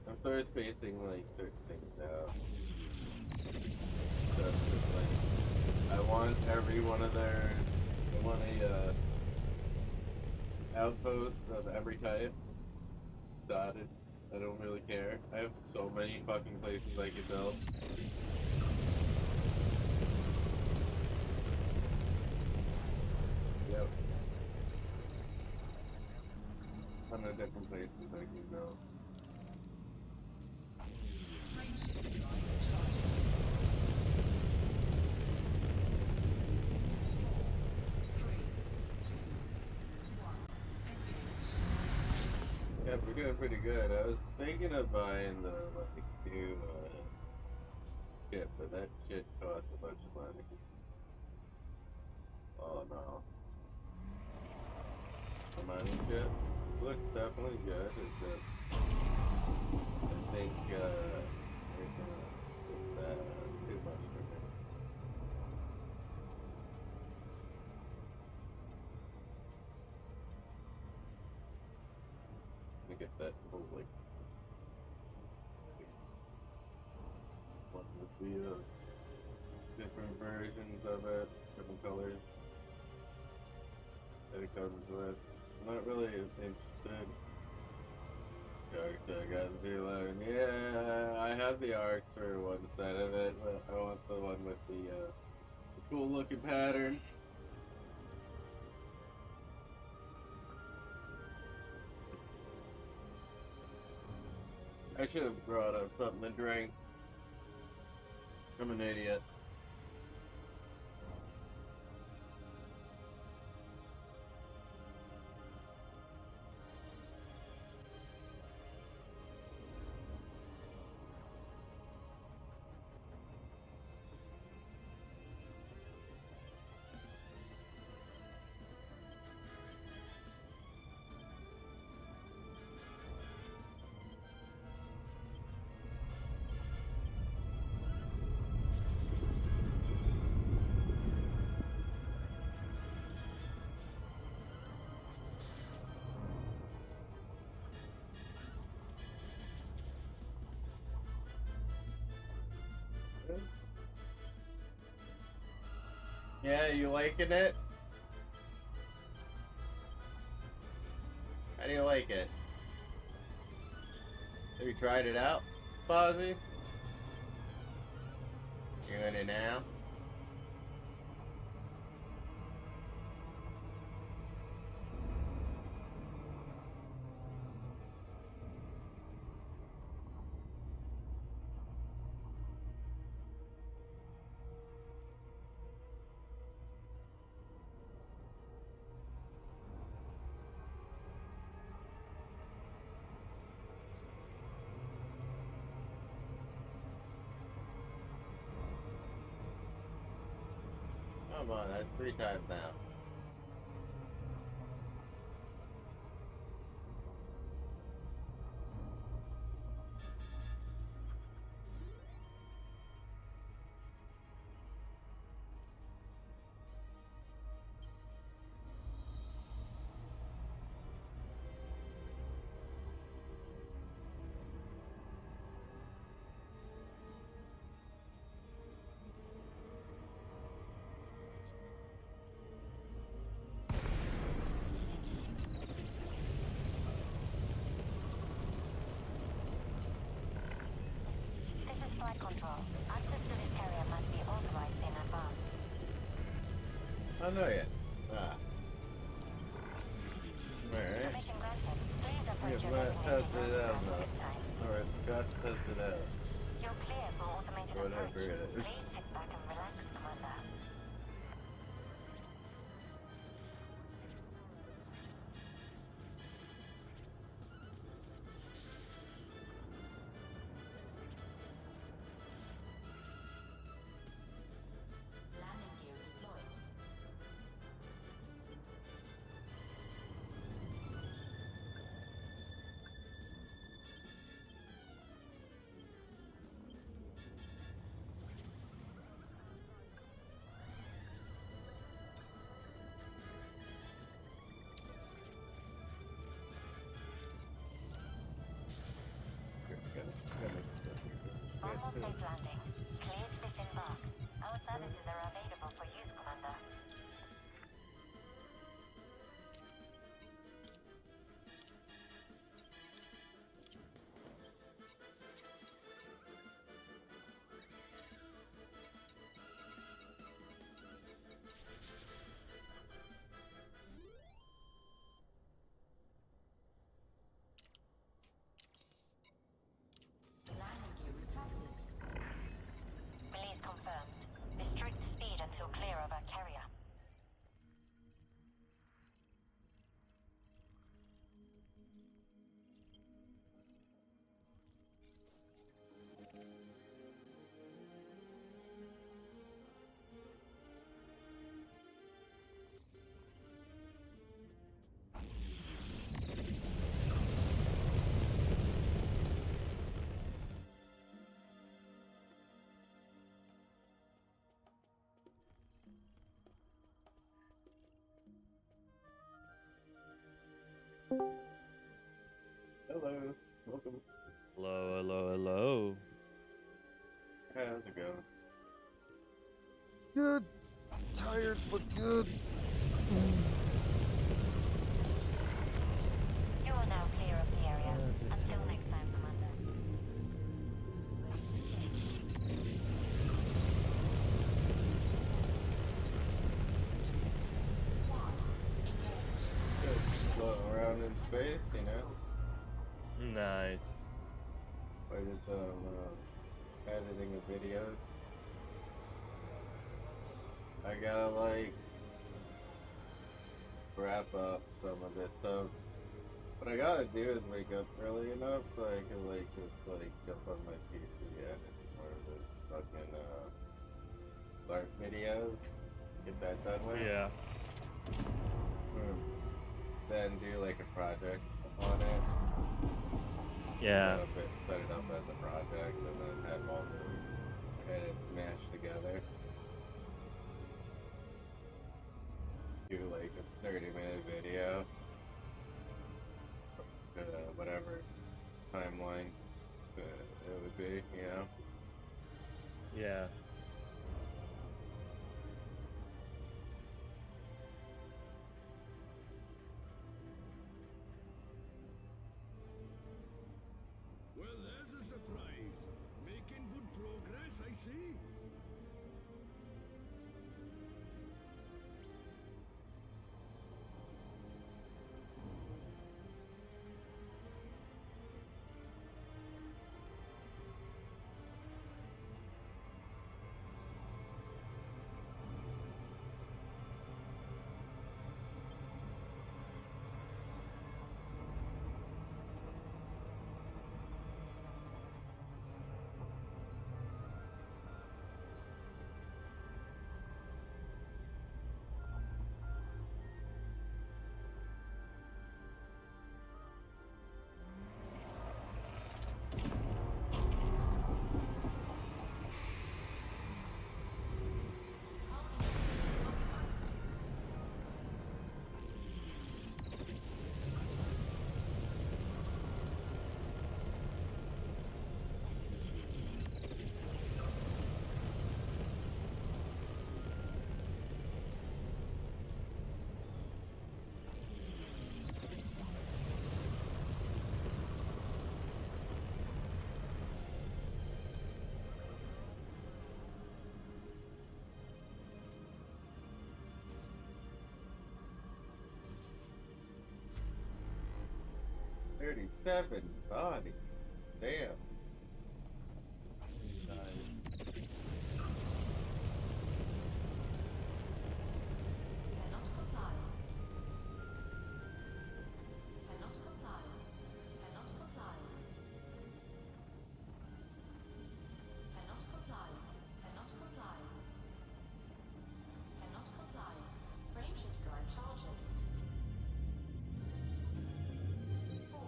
I'm sort of spacing like certain things out. So it's just like I want every one of their I want a outpost of every type dotted. I don't really care. I have so many fucking places I can build. Yep. 100 different places I can go. Yeah, we're doing pretty good. I was thinking of buying the new ship, but that shit costs a bunch of money. Oh no. The mining ship looks definitely good. It's just, I think it's too much for me. Let me get that whole like one with the different versions of it, different colors that it comes with. I'm not really interested. Arcs, I got the line. Yeah, I have the arcs for one side of it, but I want the one with the cool looking pattern. I should have brought up something to drink. I'm an idiot. Yeah, you liking it? How do you like it? Have you tried it out, Fozzie? You in it now? Come on, that's 3 times now. flight control. Access to this carrier must be authorized in advance. Oh, no, yet. Ah. Alright. Permission granted. Please I approach guess your might test designated it out ground now. this time. Alright, got to test it out. You're clear for automated Whatever approach. it is. Please sit back and relax, Commander. Landing gear deployed. Almost safe landing. Clear to disembark. Our services are available for use, Commander. Landing gear retracted. Release confirmed. Restrict speed until clear of our carrier. Hello. Welcome. Hello, hello, hello. How's it going? Good. Tired, but good. You are now clear of the area. Until next time, Commander. Just floating around in space, you know? Nice. I did some editing of videos. I gotta like wrap up some of this stuff. What I gotta do is wake up early enough so I can like just like jump on my PC and it's more of those fucking LARP videos. Get that done with. Yeah. Then do like a project on it. Yeah. Set it up as a project and then have all the edits mashed together. Do like a 30-minute video. Whatever timeline it would be, you know? Yeah. Well, there's a surprise. Making good progress, I see. 37 bodies. Damn. Nice. Cannot comply. Cannot comply. Cannot comply. Cannot comply. Cannot comply. Cannot comply. Frameshift drive charging. 4,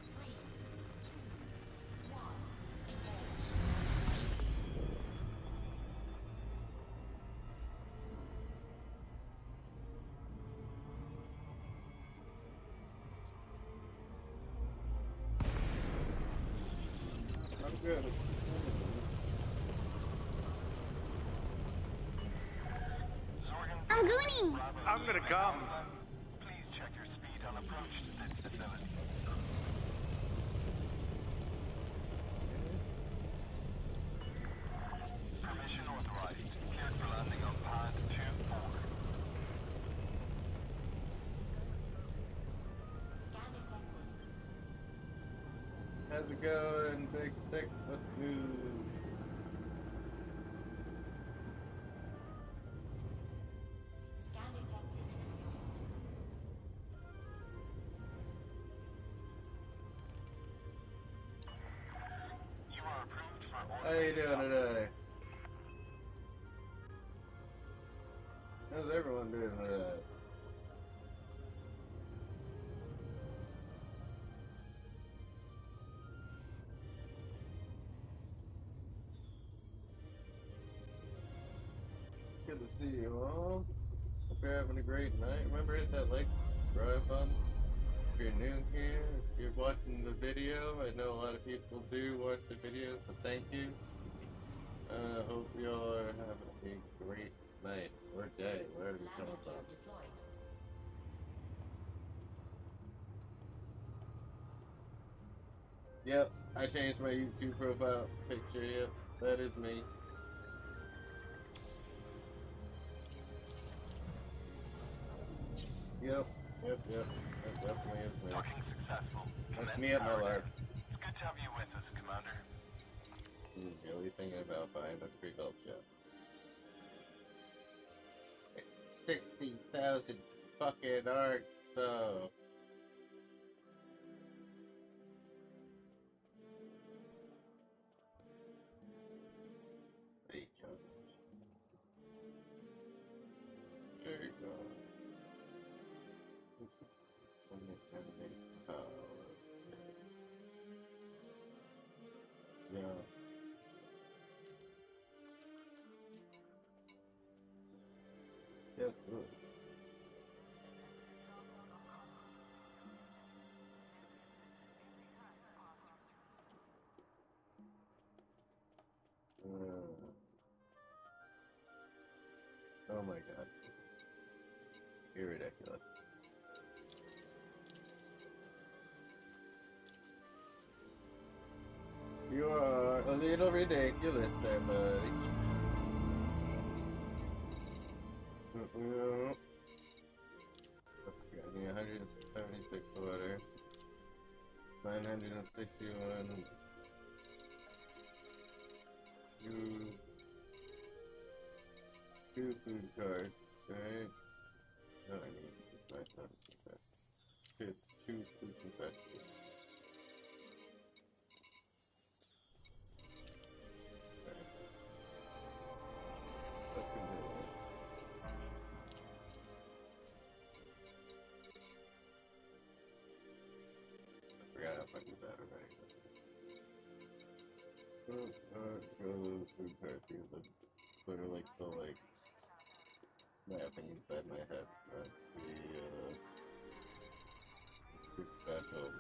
3, 2, 1. Engage. I'm good. I'm gooning! I'm gonna come. Please check your speed on approach to this facility. Permission authorized. Cleared for landing on pad 2-4. Scan detected. How's it going, Big Stick? Let's move. Scan detected. You are approved for How you doing today? How's everyone doing today? It's good to see you all. Hope you're having a great night. Remember, hit that like, subscribe button. If you're new here, if you're watching the video, I know a lot of people do watch the video, so thank you. Hope you all are having a great night or day, wherever you're coming from. Deployed. Yep, I changed my YouTube profile picture. Yep, that is me. Yep, that definitely is me. Docking successful. That's me at my lark. It's good to have you with us, Commander. Really thinking about buying the pre-built ship. It's 60,000 fucking arcs, though. There you go. There you go. Yeah. Yes, sir. Oh my god. You're ridiculous. You are a little ridiculous there, buddy. Got me 176 water. 961. Two food cards, right? No, I need 5,000. It's 2 food and vegetables. That's a good one. I forgot if I did that already. Those food cards because the Twitter like still like laughing inside my head. The food specials.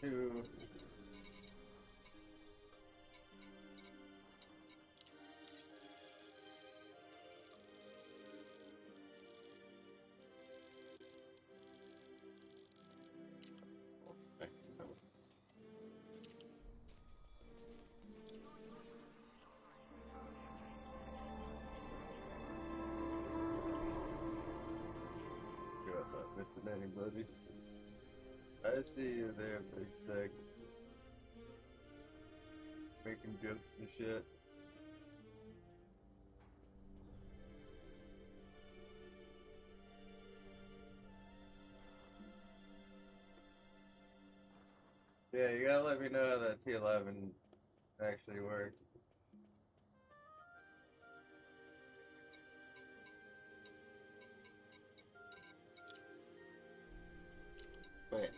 Two. I see you there, big sick. Making jokes and shit. Yeah, you gotta let me know how that T11 actually works. Wait.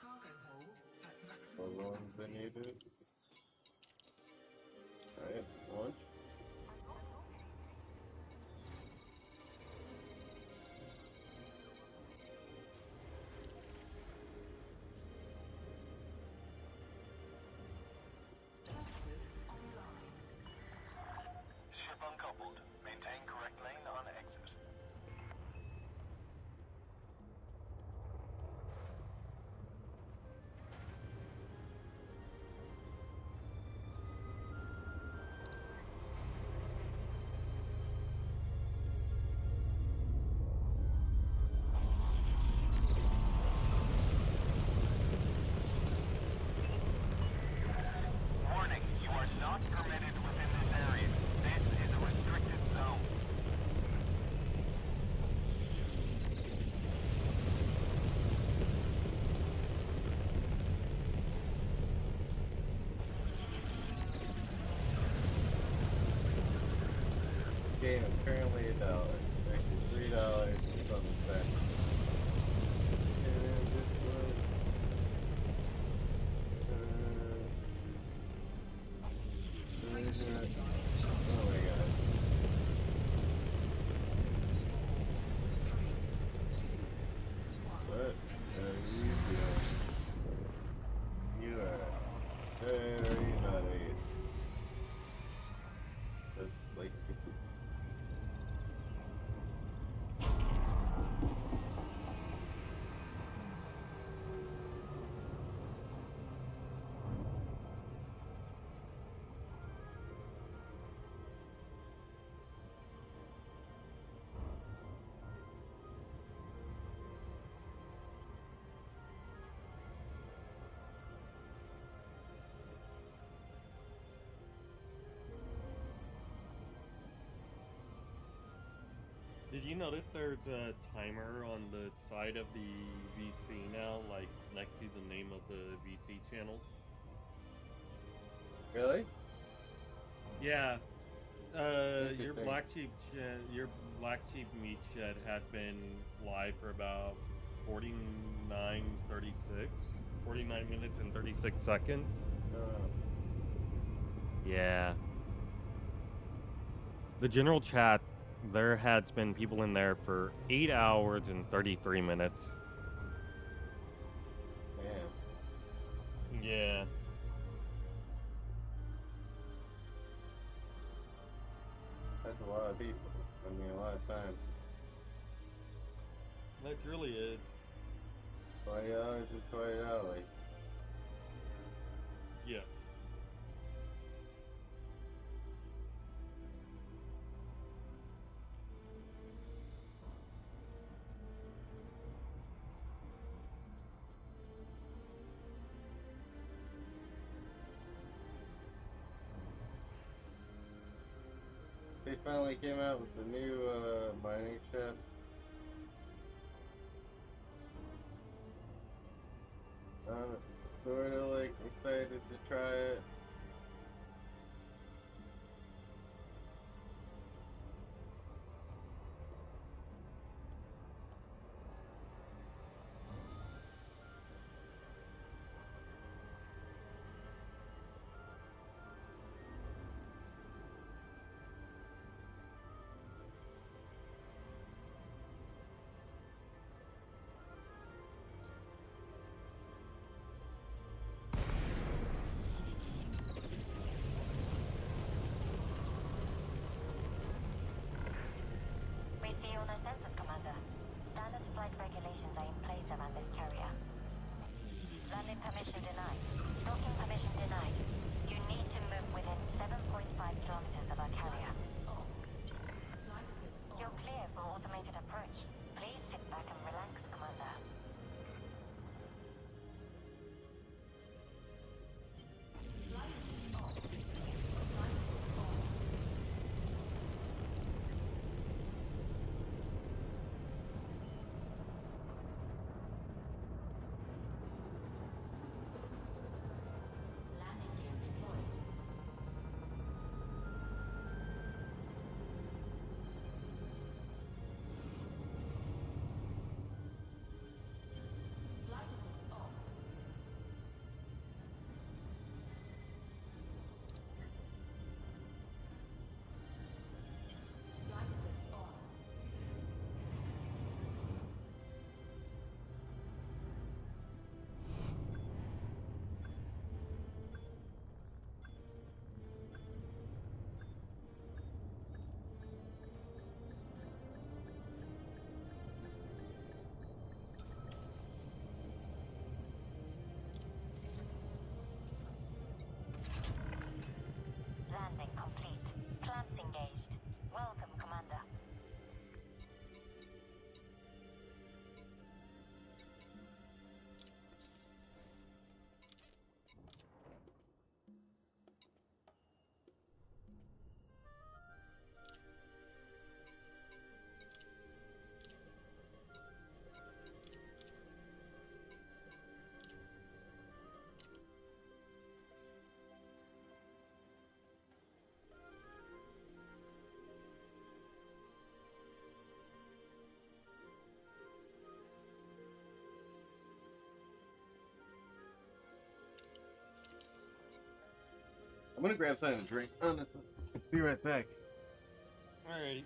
Cargo hold at The maximum ones I capacity. needed. Alright, launch. Thrusters online. Ship uncoupled. Maintain correct lane on exit. Warning, you are not permitted within this area. This is a restricted zone. Game is currently $1. Actually $3 and something cents. And this was oh my god. What are you doing? You are very nutty. That's like Did you notice there's a timer on the side of the VC now, like next to the name of the VC channel? Really? Yeah. Your Interesting. Blaqksheep meat shed had been live for about 49 minutes and 36 seconds. Yeah. The general chat, there has been people in there for 8 hours and 33 minutes. Damn. Yeah. That's a lot of people. I mean, a lot of time. That really is. $20 is $20. Yes. They finally came out with the new mining shaft. Sort of like excited to try it. strict regulations are in place around this carrier. Landing permission denied. Docking permission denied. You need to move within 7.5 kilometers of our carrier. You're clear for automated approach. Please sit back and relax, Commander. Landing gear deployed. Flight assist off. Flight assist on. Landing complete. Clamps engaged. Welcome, Commander. I'm gonna grab something to drink. Oh, that's be right back. Alrighty.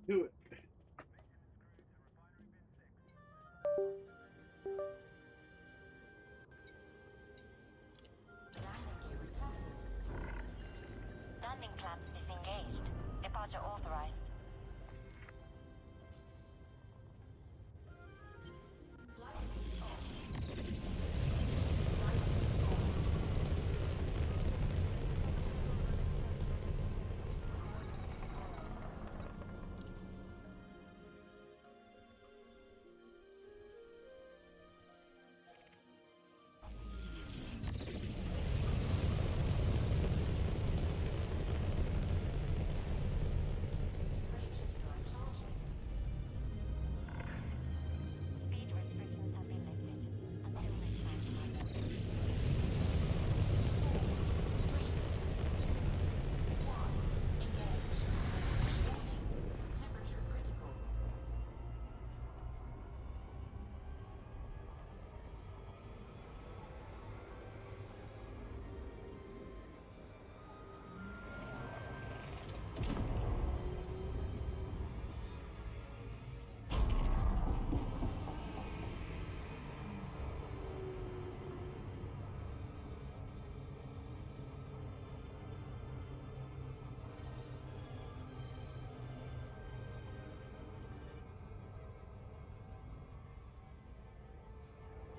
Do it. Landing clamps disengaged. Departure authorized. Flight assist off. Flight assist on. Frameshifter charging. Speed restrictions have been lifted. Until next time, Commander. 4, 3, 2, 1. Engage. Warning. Temperature critical.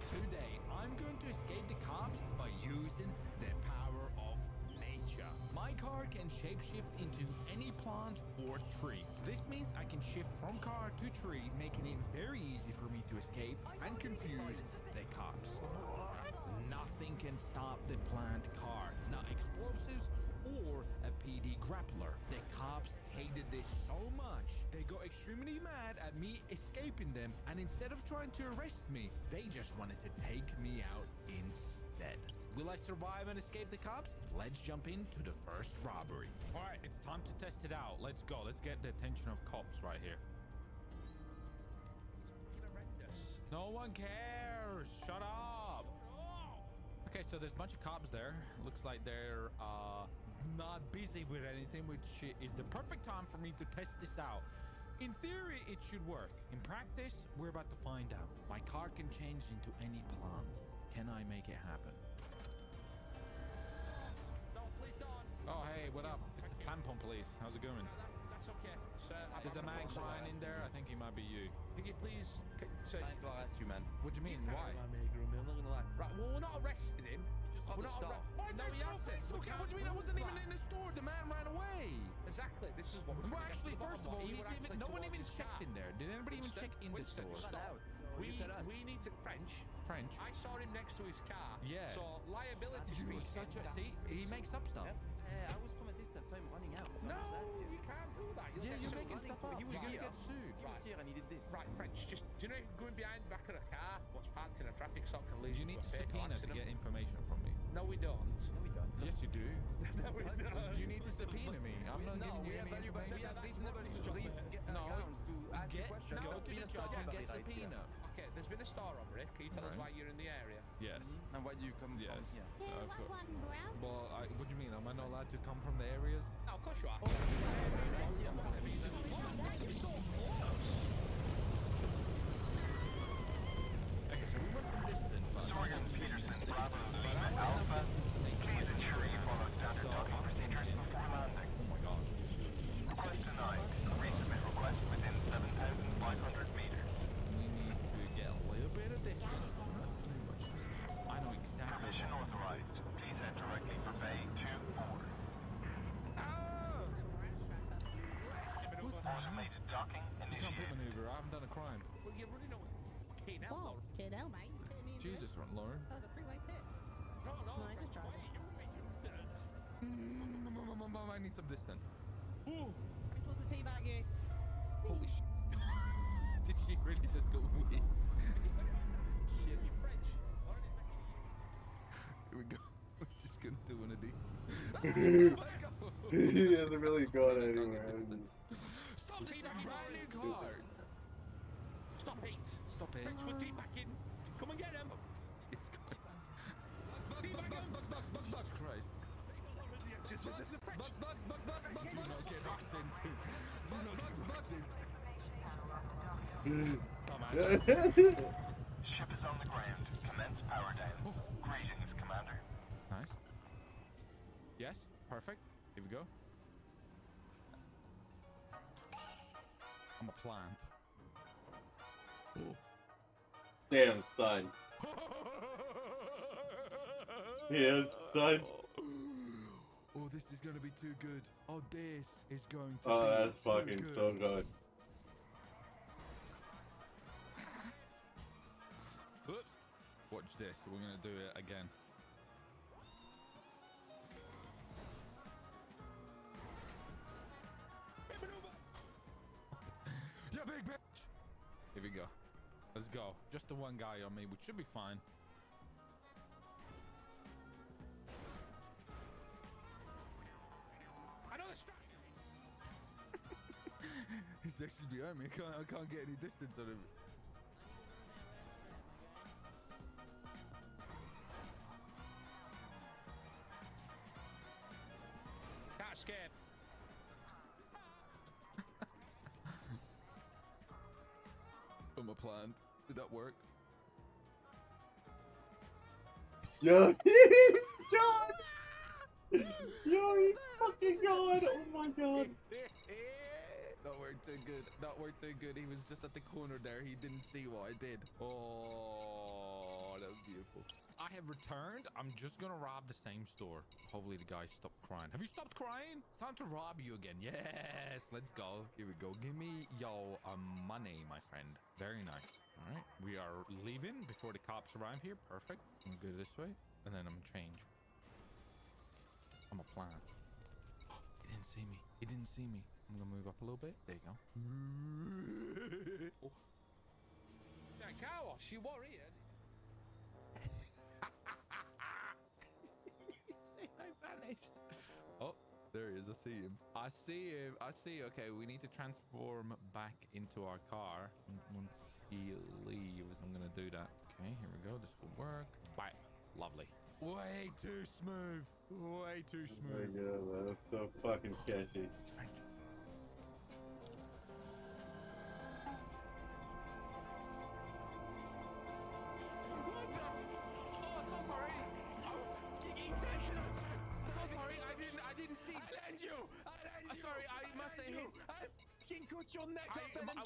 Today, I'm going to escape the cops by using the power of nature. My car can shapeshift into any plant or tree. This means I can shift from car to tree, making it very easy for me to escape and confuse the cops. Nothing can stop the plant car, not explosives or a PD grappler. The cops hated this so much, they got extremely mad at me escaping them, and instead of trying to arrest me, they just wanted to take me out instead. Will I survive and escape the cops? Let's jump into the first robbery. All right, it's time to test it out. Let's go. Let's get the attention of cops right here. No one cares. Shut up. Okay, so there's a bunch of cops there. Looks like they're not busy with anything, which is the perfect time for me to test this out. In theory, it should work. In practice, we're about to find out. My car can change into any plant. Can I make it happen? No, please don't. Oh, hey, what up? It's the tampon police. How's it going? That's okay. Sir, There's a man crying in there. I think he might be you. Can you please... Sir, to arrest you, man. What do you mean? Why? I'm not gonna lie. Right, well, we're not arresting him. We're not Why no, he hasn't. Facebook? What do you mean? I wasn't even in the store. The man ran away. Exactly. This is what we're Well, trying to actually, get to the first of bottom all, He were actually no one even towards his checked car. in there. Did anybody even check in the Winston, store? stop. We need to French. I saw him next to his car. Yeah. So liability You're speaking. such a... See, he makes up stuff. I was from a distance, so I'm running out. So No, I was asking. you can't do that. You'll Yeah, get you're sued. making stuff up. He was You're gonna here. get sued. He was here and he did this. Right, French, just, do you know going behind the back of a car, what's parked in a traffic stop can lead You need to to a fatal subpoena to accident? get information from me. No, we don't. No, we don't. Yes, you do. No, we don't. You need to subpoena me. I'm not giving you any We information. have reasonable No, grounds to ask you questions. go to the judge and get subpoena. Okay, there's been a store robbery. Can you tell us Right. why you're in the area? Yes. And why do you come Yes. from here? Of course. Well, what do you mean? Am I not allowed to come from the areas? No, of course you are. Okay, so we went some distance, but Sorgan Peterson, Bravo, Lima Alpha. Please ensure you follow standard docking procedures before landing. Oh my god. Request denied. Resubmit request within 7,500 meters. We need to get a little bit of distance, but not too much distance. I know exactly. Permission authorized. Please head directly for Bay 2-4. Automated docking You can't pit initiated. maneuver. I haven't done a crime. Well, you're running away. Fucking hell, Lauren. Fucking hell, mate. You putting me in Jesus, Lauren. That was a freeway pit. No, No, I French, just tried. wait, I need some distance. Ooh. Which was the teabag you? Holy shit. Did she really just go weird? Shit, you're French. Here we go. We're just gonna do one of these. He hasn't really gone anywhere. Stop, this is a brand new car. Stop it. Stop it. French, we're teabagging. Come and get him. It's going. Bugs, Christ. Do not get boxed into. Do not get boxed in. Ship is on the ground. Commence power down. Greetings, Commander. Nice. Yes, perfect. Here we go. I'm a plant. Damn, son. Yeah, son. Oh, this is gonna be too good. Oh, this is going to Oh, be that's too fucking good. so good. Oops. Watch this. We're gonna do it again. Yeah, big bitch. Here we go. Let's go. Just the one guy on me, which should be fine. He's actually behind me. I can't get any distance on him. Got scared. I'm a plant. Did that work? Yo, he's gone! Yo, he's fucking gone! Oh my god! That worked too good. That worked too good. He was just at the corner there. He didn't see what I did. Oh, that was beautiful. I have returned. I'm just gonna rob the same store. Hopefully the guy stopped crying. Have you stopped crying? It's time to rob you again. Yes, let's go. Here we go. Give me your money, my friend. Very nice. All right, we are leaving before the cops arrive here. Perfect. I'm gonna go this way, and then I'm gonna change. I'm a plant. He didn't see me. He didn't see me. I'm gonna move up a little bit. There you go. Oh. That car wash, you worried? I vanished. Oh, there he is. I see him. I see him. I see. Okay, we need to transform back into our car. Once he leaves, I'm gonna do that. Okay, here we go. This will work. Bye. Lovely. Way too smooth. Way too Oh my smooth. god, that was so fucking sketchy. Oh, so sorry. So sorry. I didn't see. I land you. Sorry, I must have hit. I fucking cut your neck off and then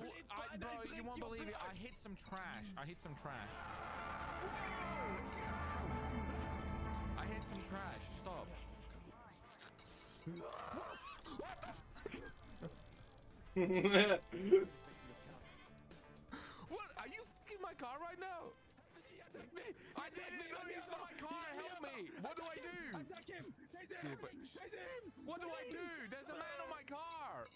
Bro, you won't believe it. I hit some trash. I hit some trash. I hit some trash. Stop. What? Are you fucking my car right now? I didn't know he's on my car. Help me. What do I do? Attack him. Stupid. Chase him. What do I do? There's a man on my car.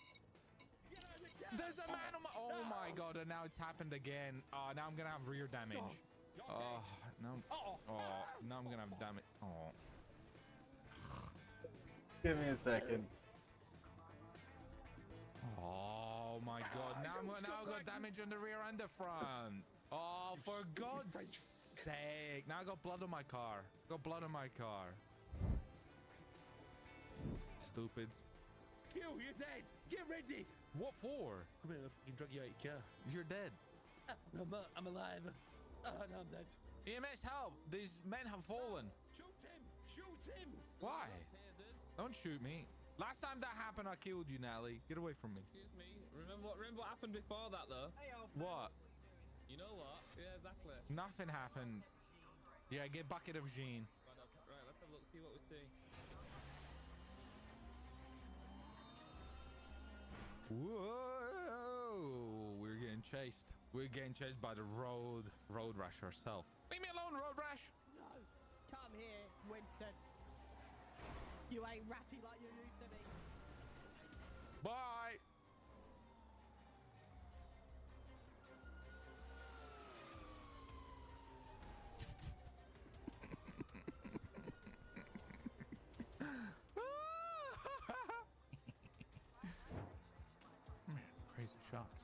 There's a man on my... Oh my god, and now it's happened again. Now I'm gonna have rear damage. Oh, no. Oh, now I'm gonna have damage. Oh. Give me a second. Oh my god, now I've got damage on the rear and the front. Oh, for God's sake. Now I got blood on my car. Got blood on my car. Stupids. You, you're dead. Get ready. What for? Come here, I'll fucking drag you out your car. You're dead. I'm alive. Oh, no, I'm dead. EMS, help! These men have fallen. Shoot him! Shoot him! Why? Don't shoot me. Last time that happened, I killed you, Natalie. Get away from me. Excuse me. Remember what happened before that, though? What? You know what? Yeah, exactly. Nothing happened. Yeah, get bucket of Jean. Right, let's have a look, see what we see. Whoa! We're getting chased. We're getting chased by the road rash herself. Leave me alone, road rash! No, come here, Winston. You ain't ratty like you used to be. Bye! Man, crazy shots.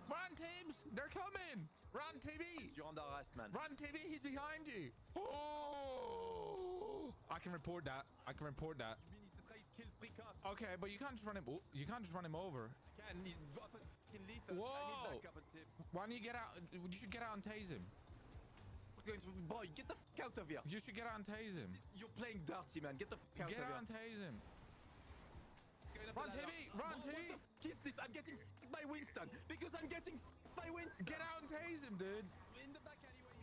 Run, Tibbs! They're coming! Run, TB! You're under arrest, man. Run, TB! He's behind you! Oh! I can report that. I can report that. Okay, but you can't just run him. You can't just run him over. Whoa! Why don't you get out? You should get out and tase him. Boy, get the fuck out of here. You should get out and tase him. You're playing dirty, man. Get the fuck out of here. Get out and tase him. Run, TV! Run, TV! What the fuck is this? I'm getting fucked by Winston because I'm getting fucked by Winston. Get out and tase him, dude. In the back alleyway.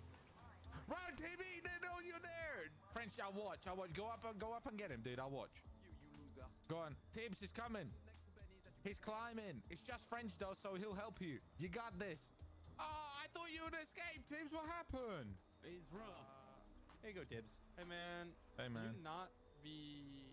Run, TV! They know you're there. French, I'll watch. I'll watch. Go up and get him, dude. I'll watch. You loser. Go on. Tibbs is coming. He's climbing. It's just French though, so he'll help you. You got this. Oh, I thought you would escape, Tibbs. What happened? It's rough. Here you go, Tibbs. Hey man. Hey man. Can you not be?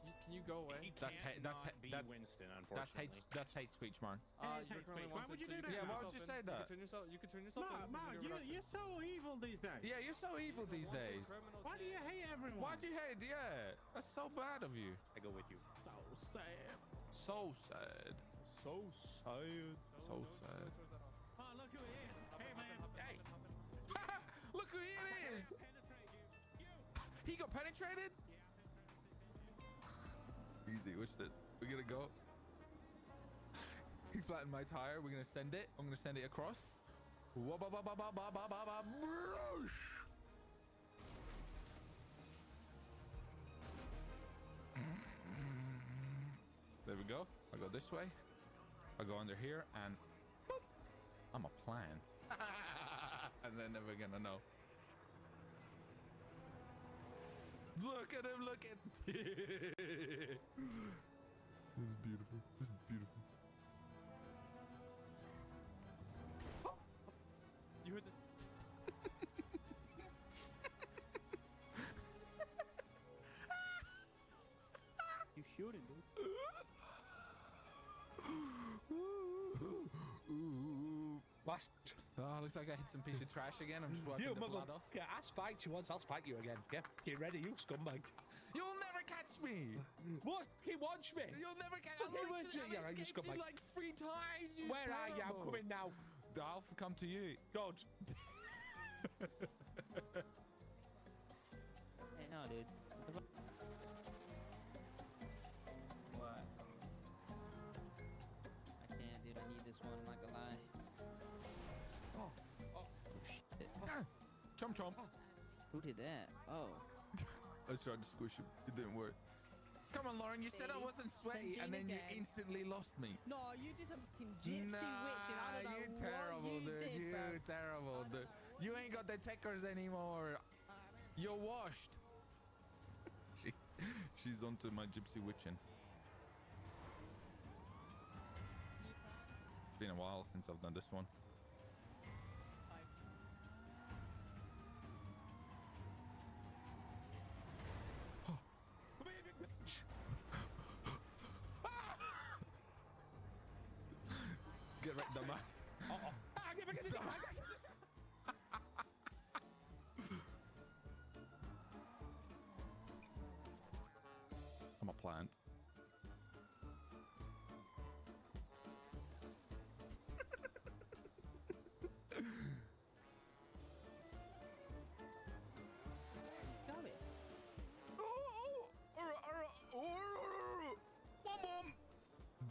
Can you go away? That's Winston, unfortunately. That's hate speech, man. Why would you do that? Yeah, why would you say that? You could turn yourself in. Mark, you're so evil these days. Yeah, you're so evil these days. Why do you hate everyone? Why do you hate? Yeah, that's so bad of you. I go with you. So sad. So sad. So sad. So sad. Oh, look who it is. Hey, man. Hey. Look who it is. He got penetrated? Easy, watch this. We're gonna go. He flattened my tire. We're gonna send it. I'm gonna send it across. There we go. I go this way. I go under here and boop. I'm a plant. And they're never gonna know. Look at him, look at this is beautiful. This is beautiful. You heard this? You shooting, dude. What? Oh, looks like I hit some piece of trash again. I'm just wiping the blood off. Yeah, I spiked you once. I'll spike you again. Get ready, you scumbag. You'll never catch me. What? He watched me. You'll never catch me. Yeah, you escaped you scumbag. like 3 times. You Where are you? I'm coming now. I'll come to you. God. Hey, no, dude. What? I can't, dude. I need this one. I'm not gonna lie. Oh, shit. Chomp chomp. Who did that? Oh. I tried to squish him. It didn't work. Come on, Lauren. You said I wasn't sweaty, and then you instantly lost me. No, you did some fucking gypsy witch, and I don't know you terrible, what you dude. did, You bro. terrible, dude. You ain't got the tickers anymore. You're washed. She's onto my gypsy witching. It's been a while since I've done this one. Get right, dumbass. I'm a plant.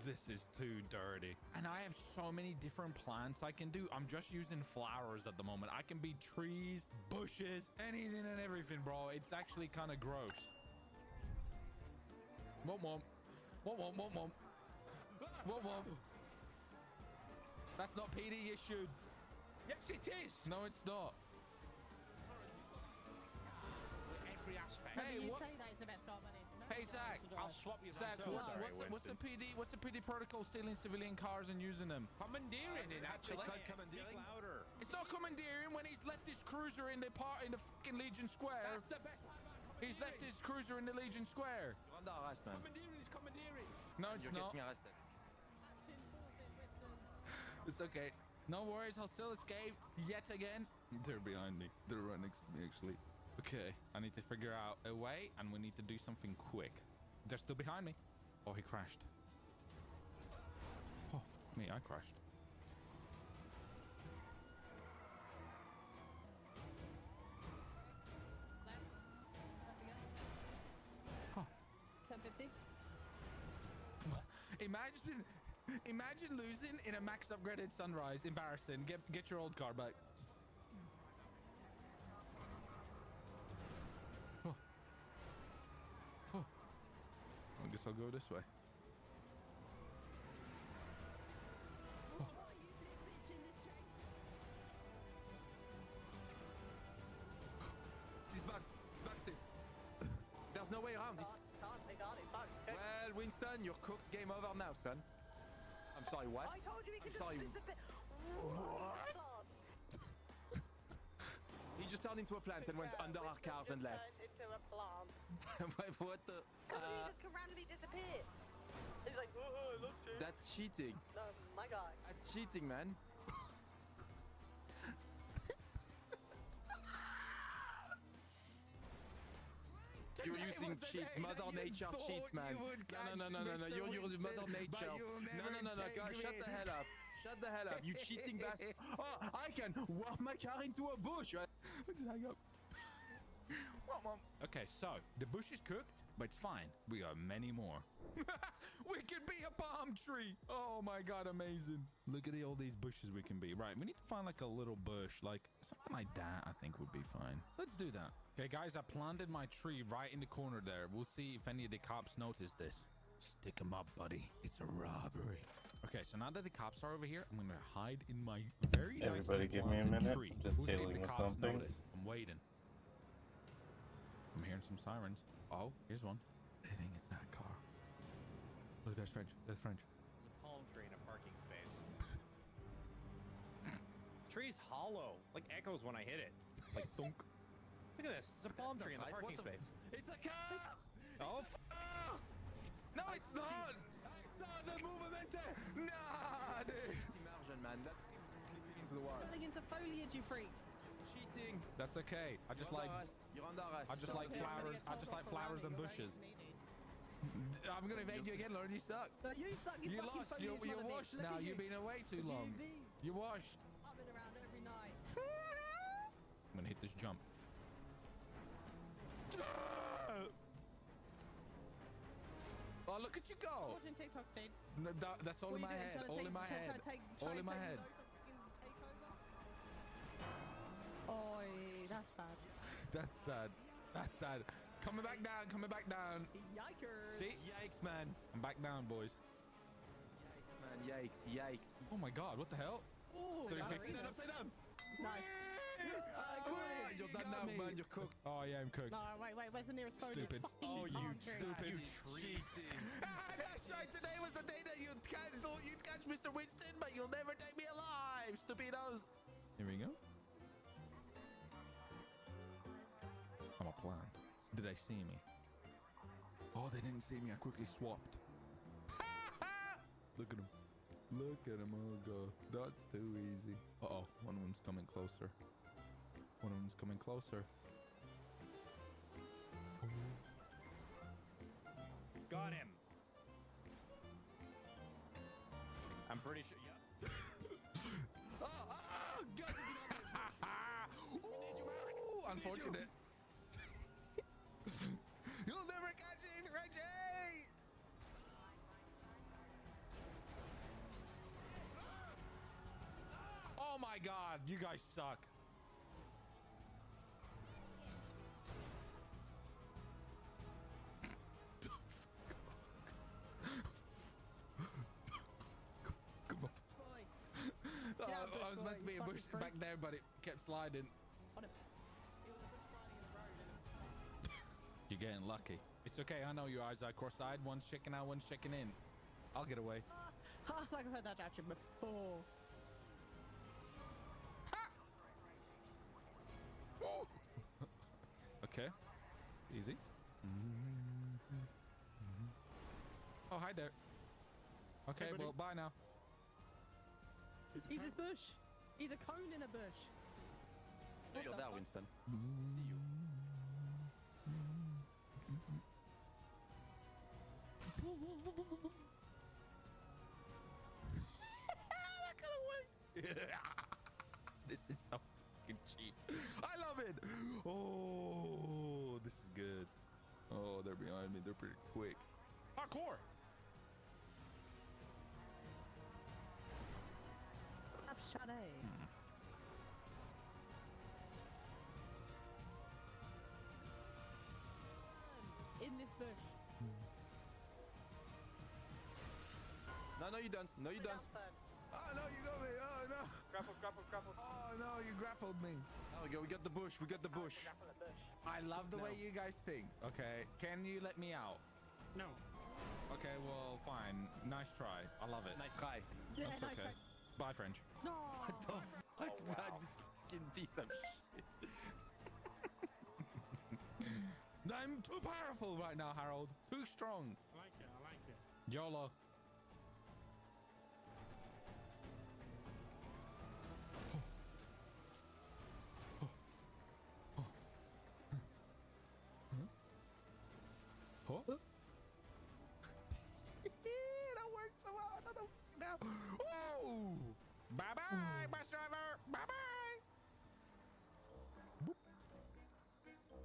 This is too dirty. And I have so many different plants I can do. I'm just using flowers at the moment. I can be trees, bushes, anything and everything, bro. It's actually kind of gross. Womp womp. Womp womp womp womp. Womp womp. That's not PD issued. Yes, it is. No, it's not. Every aspect. Hey, you what? say that it's the best company. Hey, Zach. I'll swap you Zach, myself. what's the PD? What's the PD protocol? Stealing civilian cars and using them? Commandeering it, actually. Speak louder. It's not commandeering when he's left his cruiser in the fucking Legion Square. That's the best part about He's left his cruiser in the Legion Square. You're under arrest, man. Commandeering is commandeering. No, it's You're not. getting arrested. It's okay. No worries. I'll still escape yet again. They're behind me. They're right next to me, actually. Okay, I need to figure out a way, and we need to do something quick. They're still behind me. Oh, he crashed. Oh, fuck me, I crashed. Imagine losing in a max upgraded Sunrise. Embarrassing. Get your old car back. Oh. Oh. I guess I'll go this way. Oh. These bugs, Steve. There's no way around this. Well, Winston, you're cooked. Game over now, son. I'm sorry, what? I told you we could I'm sorry. What? He just turned into a plant and went under our cars and left. Into a plant. Wait, what the? He just can randomly disappear. He's like, oh, look, dude. That's cheating. No, my guy. That's cheating, man. You're using cheats, Mother Nature cheats, man. No. You're using Mother Nature. No. Guys, shut the hell up. Shut the hell up. You cheating bastard. Oh, I can warp my car into a bush. I just hang up. Okay, so the bush is cooked, but it's fine. We got many more. We can be a palm tree. Oh my god, amazing. Look at all these bushes we can be. Right, we need to find like a little bush, like something like that I think would be fine. Let's do that. Okay, guys, I planted my tree right in the corner there. We'll see if any of the cops notice this. Stick them up, buddy. It's a robbery. Okay, so now that the cops are over here, I'm going to hide in my very nice Everybody give me a minute. tree. Just We'll see if dealing the with cops something. notice. I'm waiting. I'm hearing some sirens. Oh, here's one. I think it's that car. Look, there's French. There's French. There's a palm tree in a parking space. Tree's hollow, like echoes when I hit it. Like thunk. Look at this. It's a palm tree in the parking space. It's a car! Oh, no, it's not! I saw the movement there! Nah, dude! Immersion, man. That seems clipping into the wall. Turning into foliage, you freak. Cheating. That's okay. I just You're like... under arrest. You're under arrest. I just like flowers. I just like flowers and bushes. I'm gonna evade you again, Lauren. You suck. No, you suck. You fucking lost. foliage You're wannabe. washed Look now. at you. You've been away too long. You're washed. I've been around every night. I'm gonna hit this jump. Oh, look at you go! Watching TikTok, Steve. No, that's all in my head. All in my head. All in my head. Oh, that's sad. That's sad. That's sad. Coming back down. Coming back down. Yikers. See? Yikes, man. I'm back down, boys. Yikes, man. Yikes. Oh my god, what the hell? Oh, Upside down. Nice. You're done now, man. You're cooked. Oh yeah, I'm cooked. No, wait. Where's the nearest foliage? Stupid. Oh, you stupid. You cheating. That's right. Today was the day that you'd catch Mr. Winston, but you'll never take me alive, stupidos. Here we go. I'm a plant. Did they see me? Oh, they didn't see me. I quickly swapped. Look at him. Look at him. Oh god, that's too easy. Uh-oh, one of them's coming closer. One of them's coming closer. got him. I'm pretty sure. Yeah. God, Ooh, unfortunate. You'll never catch it, Reggie! Oh my god, you guys suck. Come on. I was meant to be a bush back there, but it kept sliding. You're getting lucky. It's okay. I know your eyes are cross-eyed. One's checking out, one's checking in. I'll get away. Like I've heard that action before. Okay. Easy. Oh, hi there. Okay, Hey, well, bye now. He's his bush. He's a cone in a bush. You're there, Winston. See you. That could have worked. This is so fucking cheap. I love it. Oh, this is good. Oh, they're behind me. They're pretty quick. Parkour. Shade. In this bush. No, you don't. No, you don't. Oh, no, you got me. Oh, no. Grapple. Oh no, you grappled me. Oh, we got the bush. We got the bush. I love the way you guys think. Okay, can you let me out? No. Okay, well, fine. Nice try. I love it. Nice try. Yeah, That's nice okay. French. Bye, French. No. What the fuck, man? This fucking piece of shit. I'm too powerful right now, Harold. Too strong. I like it. YOLO. That worked so well. I don't know now. Oh! Bye-bye, bus driver. Bye-bye.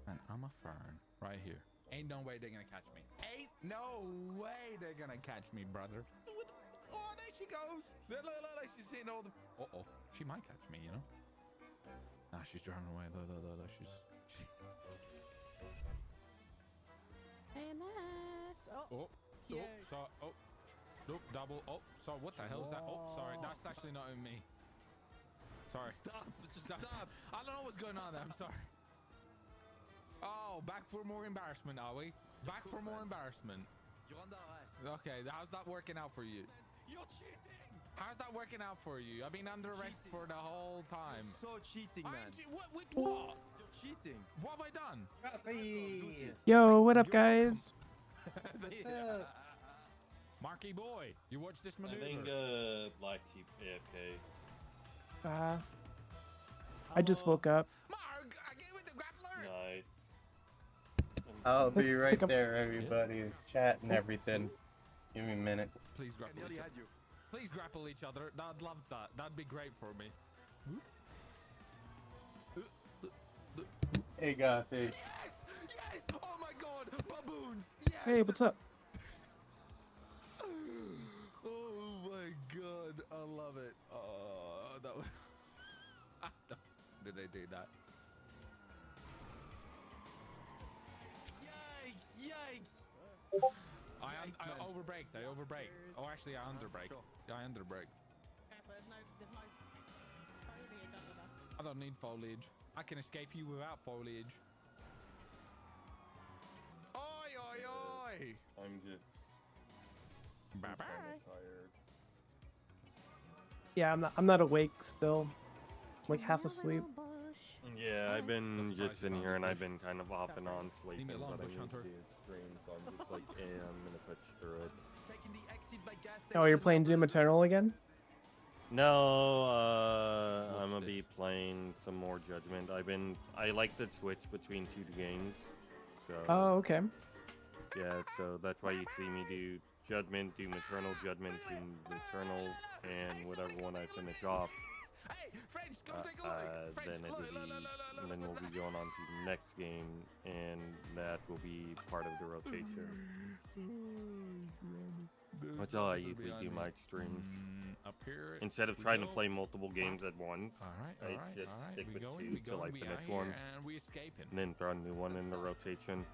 And I'm a fern right here. Ain't no way they're gonna catch me. Ain't no way they're gonna catch me, brother. Oh, there she goes. Look, she's hitting all the... Uh-oh. She might catch me, you know? Nah, she's driving away. Look. She's... Hey, Mass. Oh, nope, double. Oh, sorry, what the hell is that? Oh, sorry, that's actually not even me. Sorry. Stop. I don't know what's going on there. I'm sorry. Oh, back for more embarrassment, are we? Back for more embarrassment. You're under arrest. Okay, how's that working out for you? You're cheating. How's that working out for you? I've been under arrest for the whole time. You're so cheating, man. What? With what? You're cheating. What have I done? Yo, what up, guys? What's up? Marky boy, you watch this maneuver? I think Blaqksheep's AFK. I just woke up. Mark, I gave it the grappler. Nice. I'll be right there, everybody. Chat and everything. Give me a minute. Please grapple each other. Please grapple each other. I'd love that. That'd be great for me. Hey, Gothy. Yes! Yes! Oh my god! Baboons! Yes! Hey, what's up? Oh my god, I love it. Oh, that was... Did they do that? Yikes! I overbraked. I overbraked. Oh, actually, I underbraked. Yeah, I underbraked. There's no foliage under that. I don't need foliage. I can escape you without foliage. Oi, oi, oi! I'm just Bye-bye. tired. Yeah, I'm not awake still. Like half asleep. Yeah, I've been just in here and I've been kind of off and on sleeping, me alone, but I Bush need to Hunter. do a stream, so I'm just like, yeah, I'm gonna push through it. Taking the exit by gas Oh, you're playing Doom Eternal again? No, I'm gonna be playing some more Judgment. I like the switch between two games, so. Oh, okay. Yeah, so that's why you'd see me do Judgment, Doom Eternal, Judgment, Doom Eternal, and whatever one I finish off. Hey, French, come take a look. French, Then then we'll be going on to the next game, and that will be part of the rotation. That's how I usually do my streams. Up here. Instead of trying to play multiple games at once, I just stick with we two till I finish one, and we escaping. and then throw a new one in the rotation.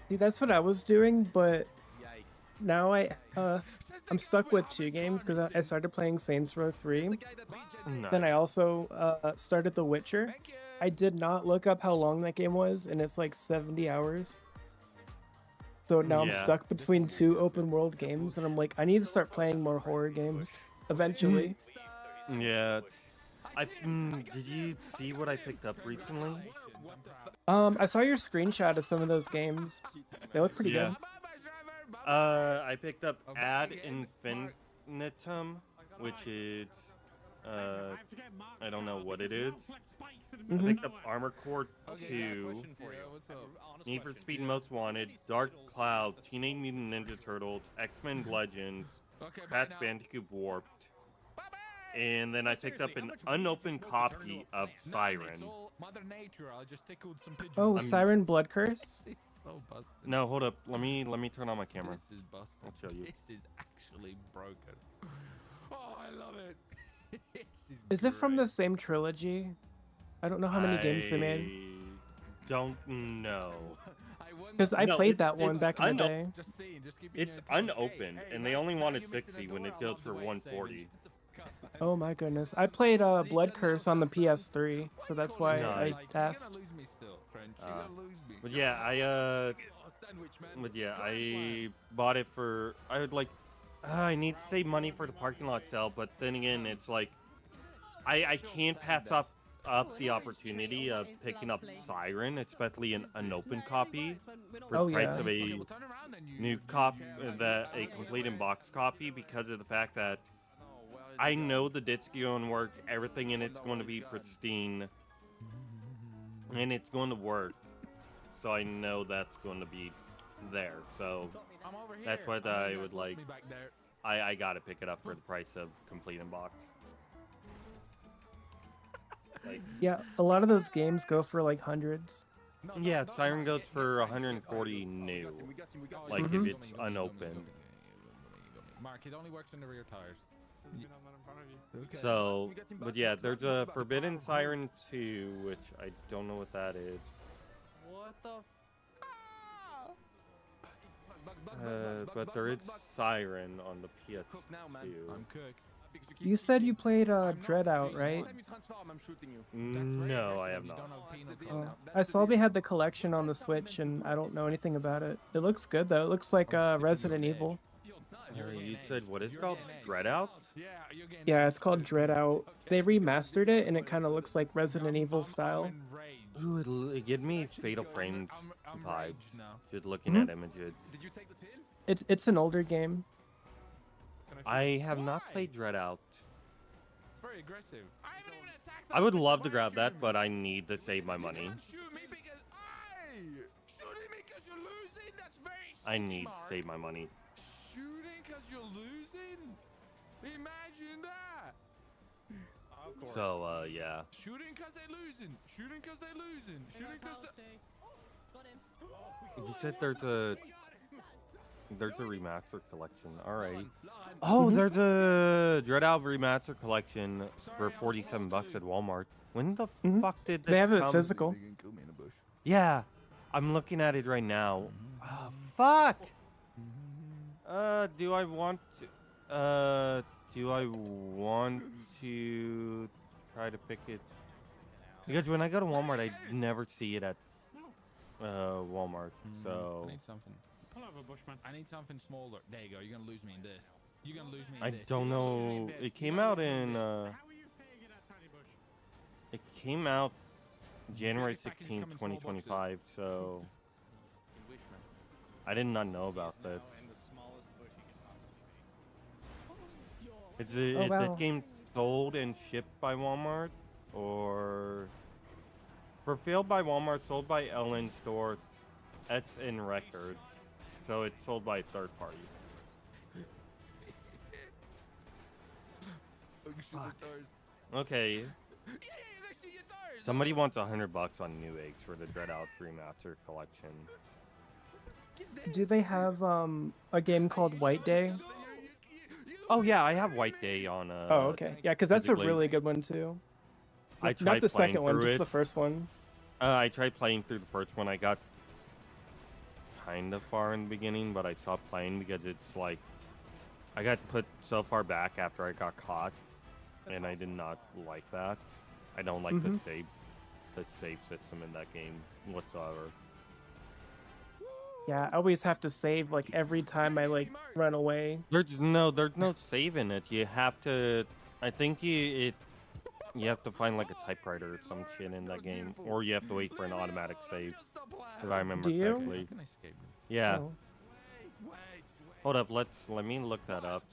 See, that's what I was doing, but Yikes. now I'm stuck with 2 games because I started playing Saints Row 3. Then I also started The Witcher. I did not look up how long that game was, and it's like 70 hours. So now I'm stuck between 2 open world games, and I'm like, I need to start playing more horror games eventually. Yeah. Did you see what I picked up recently? I saw your screenshot of some of those games. They look pretty good. I picked up Ad Infinitum, which is I don't know what it is. I picked up Armor Core 2, Need for Speed Most Wanted, Dark Cloud, Teenage Mutant Ninja Turtles, X-Men Legends, Crash Bandicoot Warped, and then I picked up an unopened copy of Siren. Mother Nature, I just tickled some pigeons. Oh, Siren Blood Curse? It's so busted. No, hold up. Let me turn on my camera. This is busted. I'll show you. This is actually broken. Oh, I love it. Is it from the same trilogy? I don't know how many games they made. I don't know. Because I No, played it's- that one it's back in the day. It's unopened, and they only wanted 60 when it goes for 140. Oh my goodness. I played Blood Curse on the PS3, so that's why I asked. But yeah, I bought it for. I would like. I need to save money for the parking lot sale, but then again, it's like I can't pass up the opportunity of picking up Siren, especially an unopened copy, for the price of a new a complete in-box copy, because of the fact that I know the disc is going to work, everything in it's going to be pristine, and it's going to work. So I know that's going to be there. So that's what I would like. I gotta pick it up for the price of complete in box. Like, Yeah, a lot of those games go for like hundreds. yeah, Siren goes for 140 new. Like if it's unopened. Mark, it only works on the rear tires. So, but yeah, there's a Forbidden Siren 2, which I don't know what that is. What the? But there is Siren on the PS2. I'm Cook. You said you played Dread Out, right? No, I have not. Oh, I saw they had the collection on the Switch, and I don't know anything about it. It looks good though. It looks like Resident Evil. You said what is it called? Dread Out? Yeah, it's called Dread Out. They remastered it, and it kind of looks like Resident Evil style. Ooh, it gives me Fatal Frames vibes. Just looking at images. It's an older game. I have not played Dread Out. It's very aggressive. I haven't even attacked. I would love to grab that, but I need to save my money. I need to save my money. Shooting because you're losing? Imagine that. Of course. So, yeah. Shooting because they're losing. Shooting because they're losing. Shooting because You said there's a remaster collection. All right. Oh, there's a Dread Out remaster collection for $47 at Walmart. When the fuck did this They have it come? physical. Yeah, I'm looking at it right now. Oh, fuck. Do I want to try to pick it? Because when I go to Walmart, I never see it at Walmart. So I need something. I need something smaller. There you go. You're gonna lose me in this. You're gonna lose me in I this. don't know. It came out in it came out January 16th, 2025. So I did not know about that. Is it that game sold and shipped by Walmart, or fulfilled by Walmart, sold by Ellen Stores, that's in records, so it's sold by a third party. Fuck. Okay. Somebody wants $100 on Neweggs for the Dread Out Remaster collection. Do they have a game called White Day? Oh yeah, I have White Day on. Oh okay, yeah, because that's physically. a really good one too. I tried Not the playing second one, through just it. the first one. I tried playing through the first one. I got kind of far in the beginning, but I stopped playing because it's like I got put so far back after I got caught, and I did not like that. I don't like the save system in that game whatsoever. Yeah, I always have to save like every time I like run away. There's no saving it. You have to. I think you have to find like a typewriter or some shit in that game, or you have to wait for an automatic save. If I remember correctly. Yeah. Oh. Hold up. Let me look that up.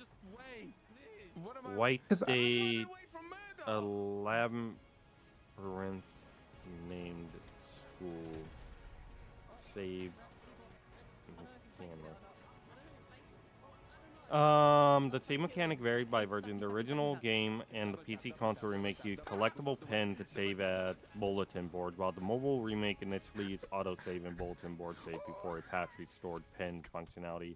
White Day, a labyrinth named school. Save. The same mechanic varied by version. The original game and the PC console remake used collectible pen to save at bulletin board, while the mobile remake initially used autosave and bulletin board save before a patch restored pen functionality.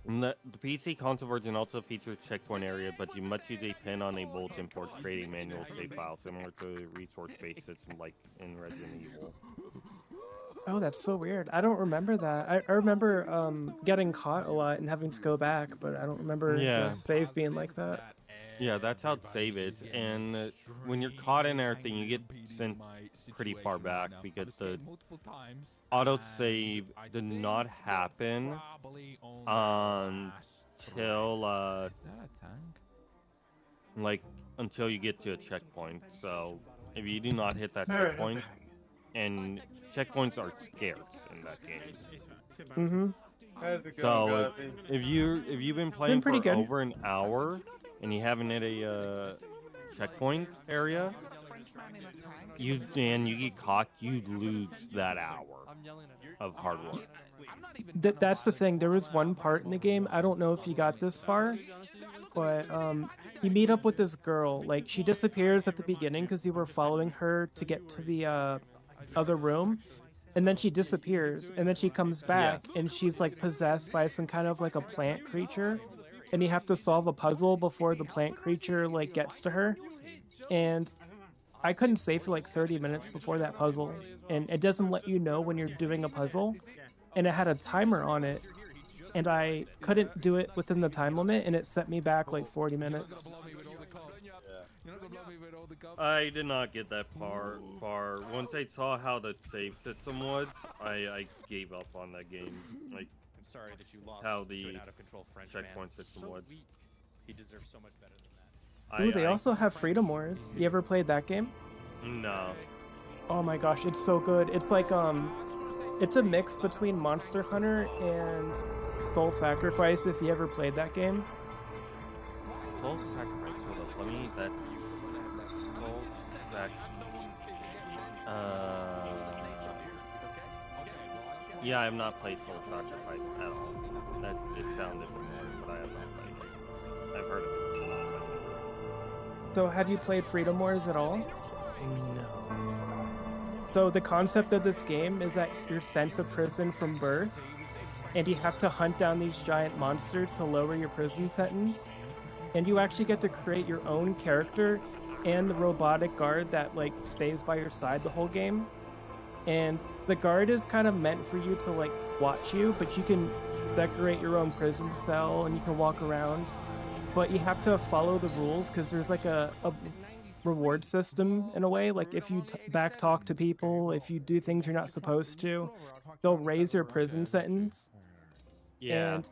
The PC console version also features checkpoint area, but you must use a pin on a bulletin board to create a manual save file, similar to a resource-based system like in Resident Evil. Oh, that's so weird. I don't remember that. I remember getting caught a lot and having to go back, but I don't remember the save being like that. Yeah, that's how save is. And when you're caught in everything, you get sent pretty far back because the auto save did not happen until until you get to a checkpoint. So if you do not hit that checkpoint, and checkpoints are scarce in that game. Mm-hmm. So if you've been playing for over an hour and you haven't hit a checkpoint area, you get caught, you lose that hour of hard work. That's the thing. There was one part in the game. I don't know if you got this far, but you meet up with this girl. Like, she disappears at the beginning because you were following her to get to the other room, and then she disappears, and then she comes back, and she's like possessed by some kind of like a plant creature, and you have to solve a puzzle before the plant creature like gets to her. And I couldn't save for like 30 minutes before that puzzle, and it doesn't let you know when you're doing a puzzle, and it had a timer on it, and I couldn't do it within the time limit, and it set me back like 40 minutes. I did not get that far. Once I saw how the save system was, I gave up on that game. Like, I'm sorry that you lost how to the an out-of-control French checkpoint man. system So was. weak. He deserves so much better than that. Ooh, they also have Freedom Wars. You ever played that game? No. Oh my gosh, it's so good. It's like it's a mix between Monster Hunter and Soul Sacrifice. If you ever played that game. Soul Sacrifice. Hold up, let me that. Soul Sac. Yeah, I have not played Soul Sacrifice at all. That it sounded familiar, but I have not played it. I've heard of it. But not played it. So have you played Freedom Wars at all? No. So the concept of this game is that you're sent to prison from birth, and you have to hunt down these giant monsters to lower your prison sentence. And you actually get to create your own character and the robotic guard that like stays by your side the whole game. And the guard is kind of meant for you to like watch you, but you can decorate your own prison cell and you can walk around. But you have to follow the rules because there's like a reward system in a way. Like if you back talk to people, if you do things you're not supposed to, they'll raise your prison sentence. Yeah. And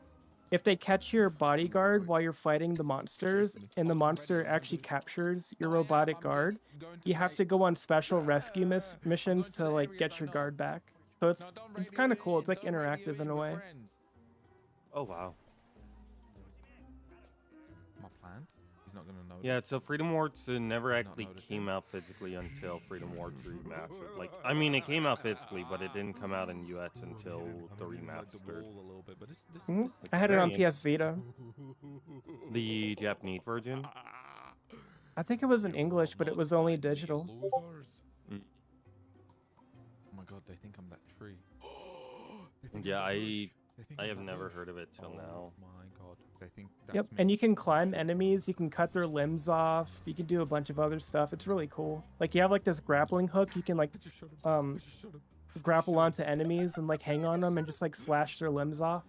if they catch your bodyguard while you're fighting the monsters, and the monster actually captures your robotic guard, you have to go on special rescue missions to like get your guard back. So it's kind of cool. It's like interactive in a way. Oh wow. My plant? He's not gonna know. Yeah, so Freedom Wars never actually came out physically until Freedom Wars Remastered. Like, I mean, it came out physically, but it didn't come out in US until the remastered. I had it on PS Vita. The Japanese version? I think it was in English, but it was only digital. Oh my god, they think I'm that tree. Yeah, I have never heard of it till now. My god, they think that's Yep, me. and you can climb enemies, you can cut their limbs off, you can do a bunch of other stuff. It's really cool. Like, you have like this grappling hook, you can like grapple onto enemies and like hang on them and just like slash their limbs off.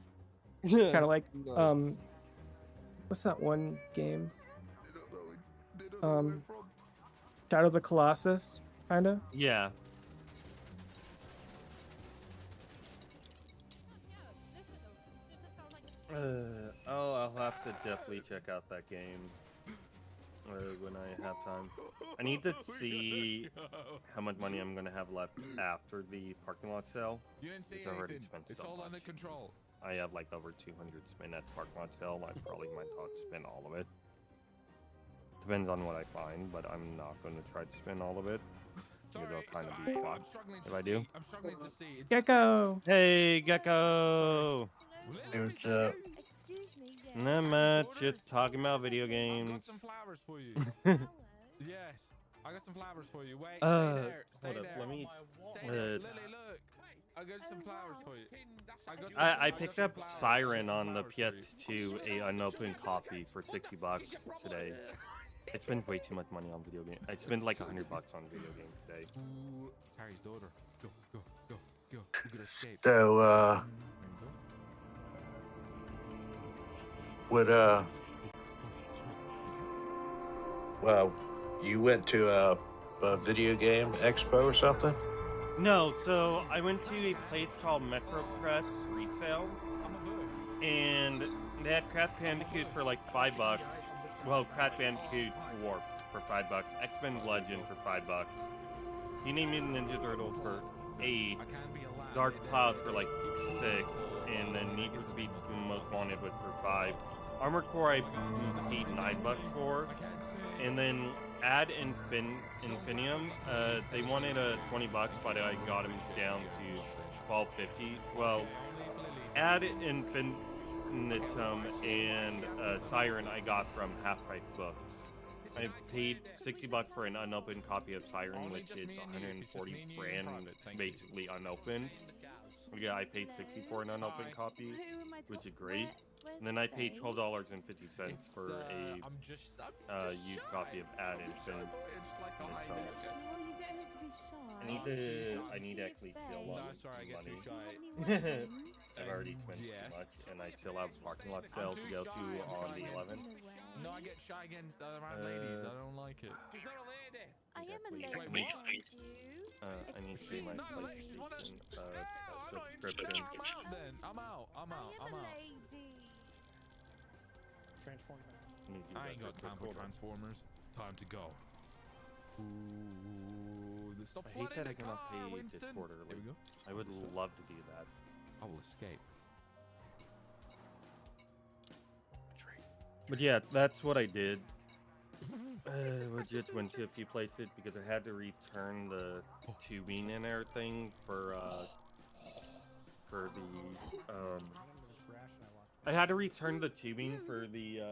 Kind of like what's that one game? Shadow of the Colossus, kind of. Yeah. I'll have to definitely check out that game when I have time. I need to see how much money I'm gonna have left after the parking lot sale. You didn't see It's already anything. spent It's so all much. under control. I have like over 200 spent at the parking lot sale. I probably might not spend all of it. Depends on what I find, but I'm not going to try to spend all of it. Because I'll kind of be fucked if I do. I'm struggling to see. Gecko! Hey, Gecko! Hey, what's up? Not much. Just talking about video games. I got some flowers for you. Yes, I got some flowers for you. Wait, stay there. Stay hold up. there. Let me. Stay there. Lily, look. I I'll get some flowers for you. I picked up Siren on the PS2, a unopened copy for $60 today. I spent way too much money on video game. I spent like $100 on video game today. Ooh, Terry's daughter. Go, go, go, go. You could escape. So, well, you went to a video game expo or something? No, so I went to a place called Metrocrats Resale, and they had Crash Bandicoot for like $5. Well, Crash Bandicoot Warped for $5, X-Men Legend for $5, Teenage Mutant Ninja Turtle for $8, Dark Cloud for like $6, and then Need for Speed Most Wanted for $5. Armored Core I paid $9 for, and then Ad Infinium, they wanted $20, but I got them down to $12.50. Well, Ad Infinitum and Siren I got from Half Price Books. I paid $60 for an unopened copy of Siren, which is 140 brand, basically unopened. Yeah, I paid $60 for an unopened copy, which is great. And then I paid $12.50 for a used copy of Ad Infinitum. I need to actually fill on money. I've already spent too much, and I still have a parking lot sale to go to on the 11th. No, I get shy against around ladies. I don't like it. She's not a lady. I am a lady. I need to see my PlayStation subscription. I'm out. I ain't got time for Transformers. It's time to go. Ooh, I hate that I cannot pay Discord early. Here we go. I would love to do that. I will escape. But yeah, that's what I did. I just went to a few places because I had to return the tubing and everything for the I had to return the tubing for the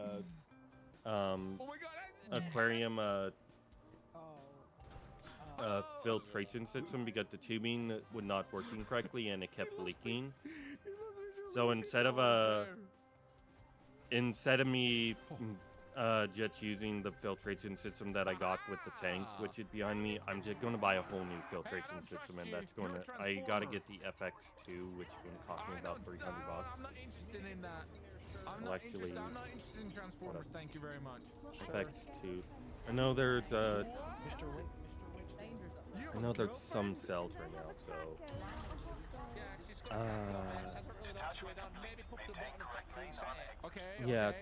aquarium filtration system because the tubing was not working correctly and it kept leaking. So instead of me just using the filtration system that I got with the tank, which is behind me, I'm just going to buy a whole new filtration system, and that's going to, I got to get the FX2, which is going to cost me about $300. I'm not interested in that. I'm not interested in Transformers, thank you very much. FX2. I know there's some sales right now, so yeah,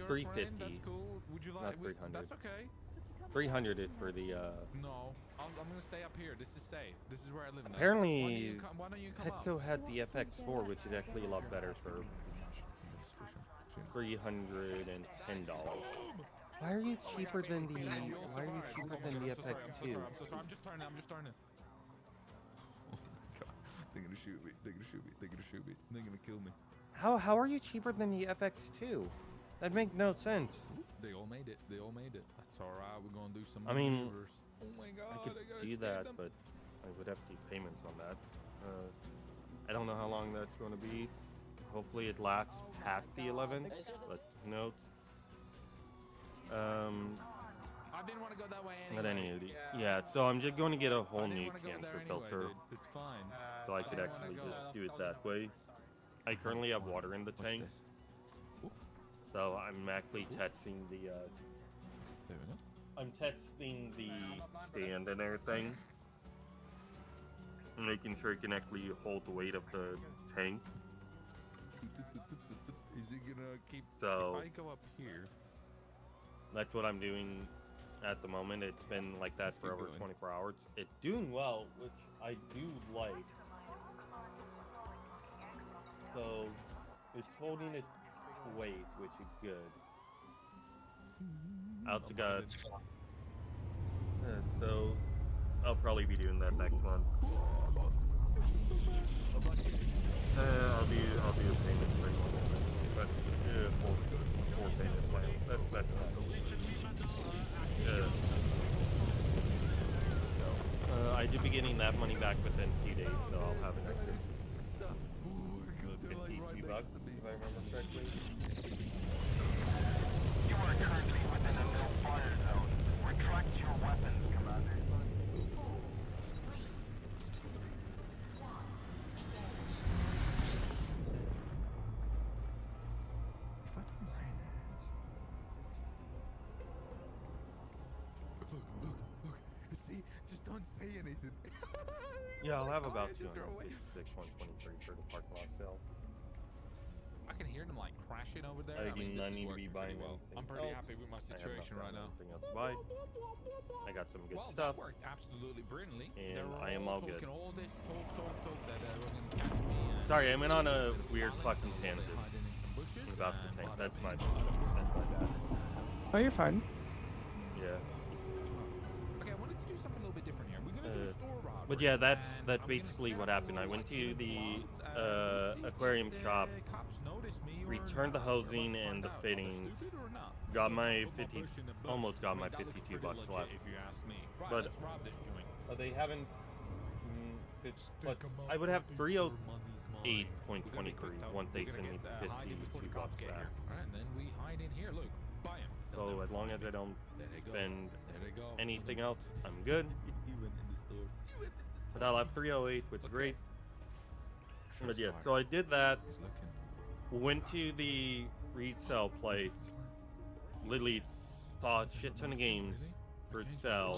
350. That's cool. Would you like? Not 300. That's okay. 300 it for the. No, I'm gonna stay up here. This is safe. This is where I live now. Apparently, why don't you come Petco up? had the FX4, which is actually a lot better for $310. Why are you cheaper than the? Why are you cheaper than the FX2? I'm just turning. Oh my god! They're gonna shoot me. They're gonna kill me. How are you cheaper than the FX2? That makes no sense. They all made it. That's alright. We're gonna do some. I mean, maneuvers. Oh my god! I could do that, but I would have to do payments on that. I don't know how long that's going to be. Hopefully it lasts past the 11th, but who knows? I didn't want to go that way anyway. But anyway, yeah. So I'm just going to get a whole new cancer filter, It's fine. so I could actually just do it that way. I currently have water in the tank, so I'm actually testing the. There we go. I'm testing the stand and everything, making sure it can actually hold the weight of the tank. Is it gonna keep? So If I go up here, that's what I'm doing at the moment. It's been like that for over 24 hours. It's doing well, which I do like. So it's holding its weight, which is good. I also got. So I'll probably be doing that next month. I'll be a payment plan, but full payment plan. That's fine. I should be getting that money back within a few days, so I'll have an extra $52, if I remember correctly. You are currently within a no-fire zone. Retract your weapons, Commander. 4, 3, 2, 1. See, just don't say anything. Yeah, I'll have about 256, 123 for the parking lot sale. I can hear them like crashing over there. I I mean, do not this is need to working be buying pretty well. anything I'm pretty else. happy with my I have situation nothing right now. Anything else to buy. I got some good Well, stuff. that worked absolutely brilliantly. And They were I am all good. talking all this talk that they were gonna catch me. And Sorry, I went on a weird fucking tangent about the tank. That's my bad. Oh, you're fine. Yeah. Okay, I wanted to do something a little bit different here. We're gonna do a store route. But yeah, that's basically what happened. I went to the aquarium shop, returned the hosing and the fittings, got my almost got my $52 left. If you ask me. Right, But let's rob this joint. they haven't. But I would have 308.23 once they send me the $52 back. Alright, and then we hide in here. Look, buy him. So as long as I don't spend There they go. anything else, I'm good. But I'll have 308, which is great. But yeah, so I did that. Went to the resale place. Literally saw a shit ton of games for sale.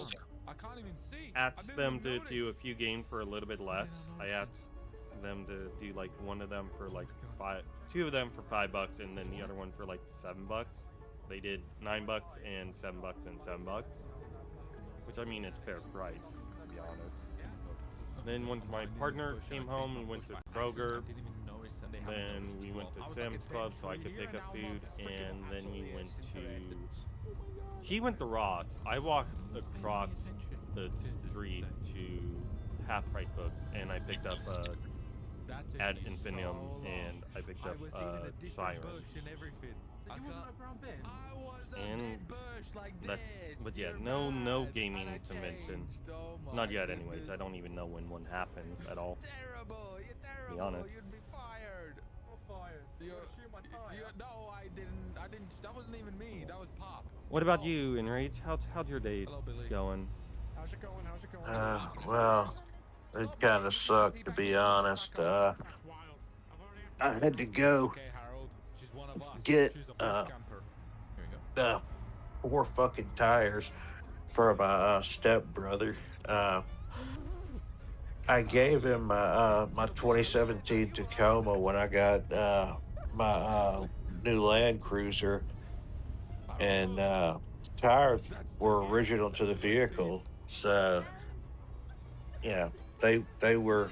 I can't even see. Asked them to do a few games for a little bit less. I asked them to do like one of them for like two of them for $5, and then the other one for like $7. They did $9 and $7 and $7, which I mean it's fair price, to be honest. Then once my partner came home, we went to Kroger. Then we went to Sam's Club so I could pick up food, and then we went to. She went to Ross. I walked across the street to Half Price Books, and I picked up Ad Infinitum, and I picked up Siren. And that's, but yeah, no gaming convention. Not yet, anyways. I don't even know when one happens at all. To be honest. You'd be fired. No, I didn't. That wasn't even me. That was Pop. What about you, Enrage? How's your day going? How's it going? Well, it kind of sucked, to be honest. I had to go get 4 fucking tires for my stepbrother. I gave him my 2017 Tacoma when I got my new Land Cruiser, and tires were original to the vehicle, so yeah, they were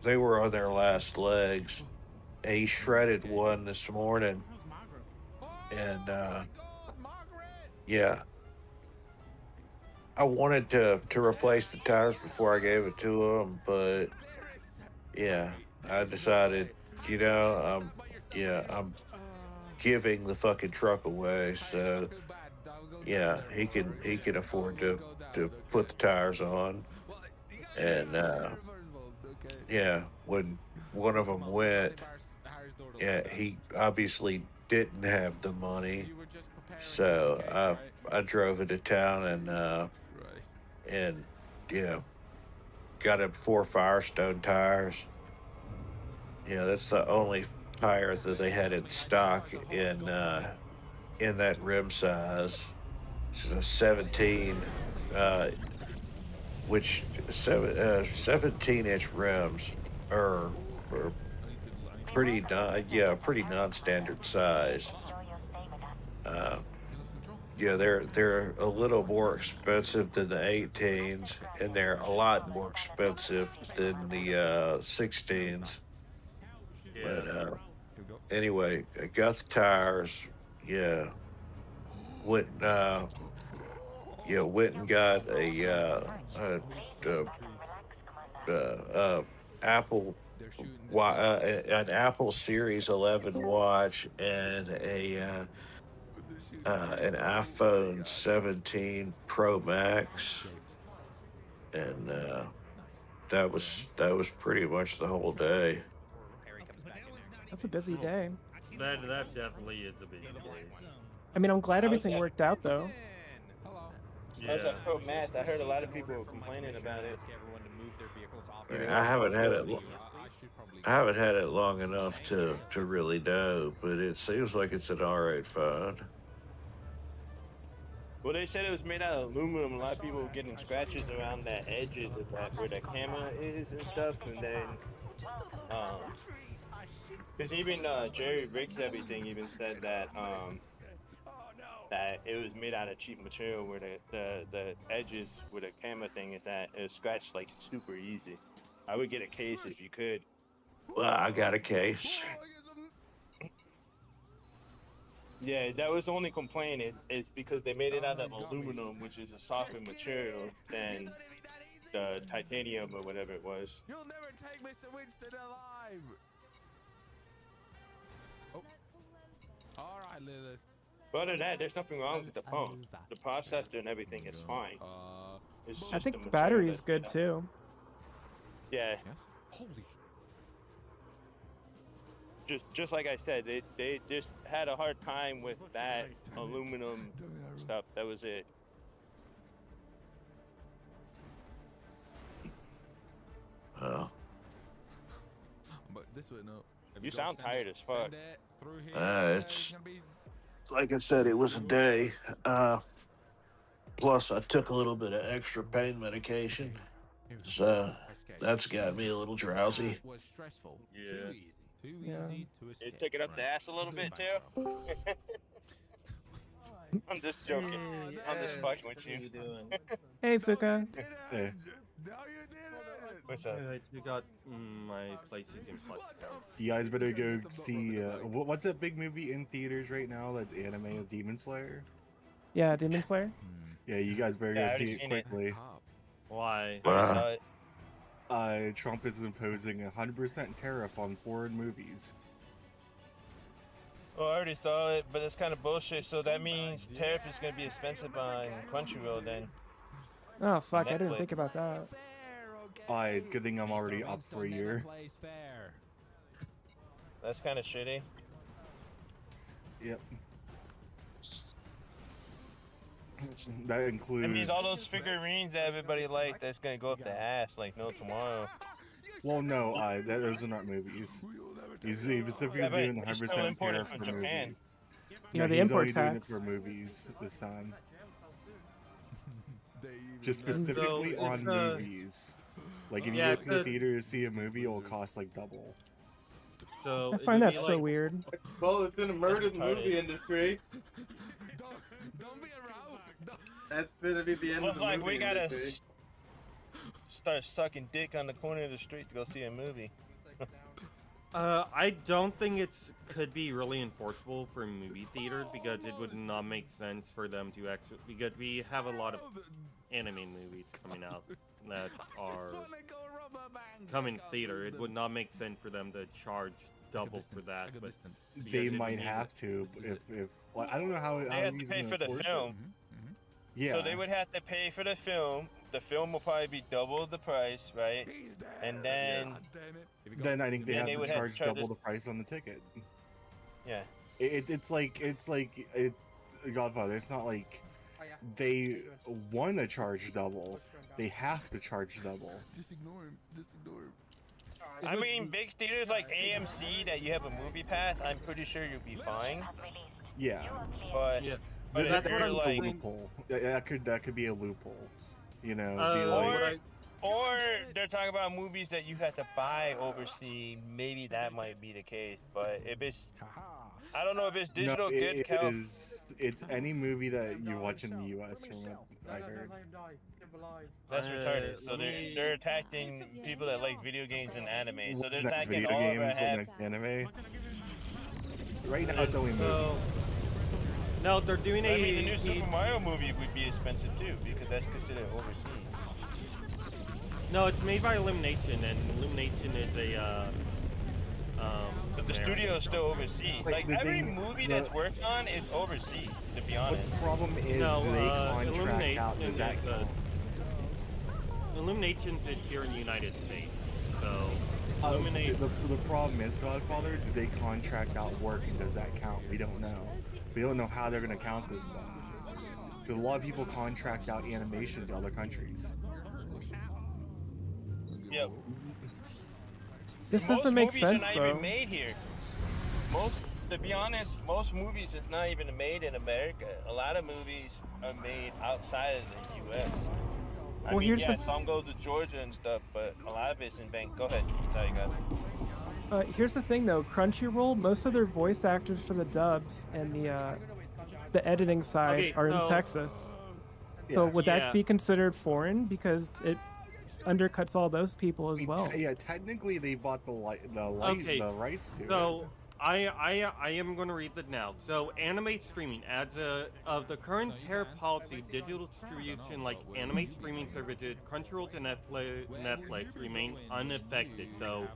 on their last legs. He shredded one this morning, and yeah, I wanted to replace the tires before I gave it to him, but yeah, I decided, I'm giving the fucking truck away, so yeah, he can afford to put the tires on, and yeah, when one of them went, yeah, he obviously didn't have the money, so I drove into town and got him 4 Firestone tires. That's the only tire that they had in stock in that rim size. It's a 17, which 17-inch rims are pretty non-standard size. They're a little more expensive than the 18s, and they're a lot more expensive than the 16s. But anyway, I got the tires. Yeah, went and got an Apple Series 11 watch and an iPhone 17 Pro Max, and that was pretty much the whole day. That's a busy day. That definitely is a big day. I mean, I'm glad everything worked out though. I was at Pro Math. I heard a lot of people complaining about it. I haven't had it. I haven't had it long enough to really know, but it seems like it's an alright phone. Well, they said it was made out of aluminum. A lot of people were getting scratches around the edges of that, where the camera is and stuff. And then, because even Jerry Riggs everything even said that that it was made out of cheap material, where the edges where the camera thing is at is scratched like super easy. I would get a case if you could. Well, I got a case. Yeah, that was the only complaint. It's because they made it out of aluminum, which is a softer material than the titanium or whatever it was. You'll never take Mr. Winston alive. Oh. All right, Lilith. But other than that, there's nothing wrong with the phone. The processor and everything is fine. It's just I think the material battery's that's- good too. Yeah. Holy. Just like I said, they just had a hard time with that aluminum stuff. That was it. Oh. But this would no. You sound tired as fuck. It's like I said, it was a day. Plus, I took a little bit of extra pain medication, so that's got me a little drowsy. Yeah. You took it up the ass a little bit too. I'm just joking. I'm just fucking with you. Hey, Fuka. Hey. What's up? I got my PlayStation Plus account. You guys better go see what's that big movie in theaters right now that's anime of Demon Slayer? Yeah, Demon Slayer. Yeah, you guys better Yeah, I go already see it seen it. quickly. Why? Trump is imposing a 100% tariff on foreign movies. Well, I already saw it, but it's kind of bullshit. So that means tariff is going to be expensive on Crunchyroll then. Oh fuck, I didn't Netflix. think about that. Good thing I'm already up for a year. That's kind of shitty. Yep. That includes. It means all those figurines that everybody liked, that's going to go up the ass like no tomorrow. Well, no, those are not movies. He's specifically Yeah, but doing the it's still 100% imported tariff from for Japan. movies. Yeah, the he's import only doing it tax. for movies this time. Just specifically So, on it's, movies. Like if you yeah, go to the it's a- theater to see a movie, it'll cost like double. So I it'd find that be so like- weird. Well, it's in a murder retarded. movie industry. Don't be around. That's gonna be the end Well, of the like, movie we gotta industry. start sucking dick on the corner of the street to go see a movie. I don't think it's could be really enforceable for movie theaters because it would not make sense for them to actually, because we have a lot of anime movies coming out that are coming theater. It would not make sense for them to charge double for that. But They might have to if like, I don't know how They have to he's pay gonna for the enforce film. Yeah. So they would have to pay for the film. The film will probably be double the price, right? And then, Then I think they then have they to would have charge to charge double us- the price on the ticket. yeah. It's like Godfather. It's not like they want to charge double. They have to charge double. Just ignore him. Just ignore him. I mean, big theaters like AMC that you have a movie pass, I'm pretty sure you'll be fine. Yeah. But but if That's you're a like, loophole. That could be a loophole. You know, or they're talking about movies that you have to buy overseas. Maybe that might be the case. But if it's, I don't know if it's digital no, good. it's any movie that you watch in the U.S. from what I heard. That's retarded. So they're attacking people that like video games and anime. So What's they're next, attacking video all of games? our What half. next, anime? Right now it's only movies. No, they're doing I mean, the new Super Mario movie would be expensive too because that's considered overseas. No, it's made by Illumination, and Illumination is a. But the studio is still overseas. Like the every thing- movie that's worked on is overseas. To be honest. The problem is No, they contract Illumination out the is Zach. Illumination's it's here in the United States, so Illuminate. The problem is, Godfather, do they contract out work and does that count? We don't know. We don't know how they're going to count this stuff. Because a lot of people contract out animation to other countries. Yep. This Most doesn't make movies sense, are not though. even made here. To be honest, most movies is not even made in America. A lot of movies are made outside of the U.S. I mean, here's yeah, the some goes to Georgia and stuff, but a lot of it's in Bank. Go ahead. Sorry, guys. Here's the thing, though. Crunchyroll, most of their voice actors for the dubs and the editing side are in Texas. So would that be considered foreign because it undercuts all those people as well? Yeah, technically they bought the rights to So I am going to read that now. So Animate Streaming adds of the current tariff policy, digital distribution like Animate Streaming services, Crunchyroll to Netflix remain unaffected. So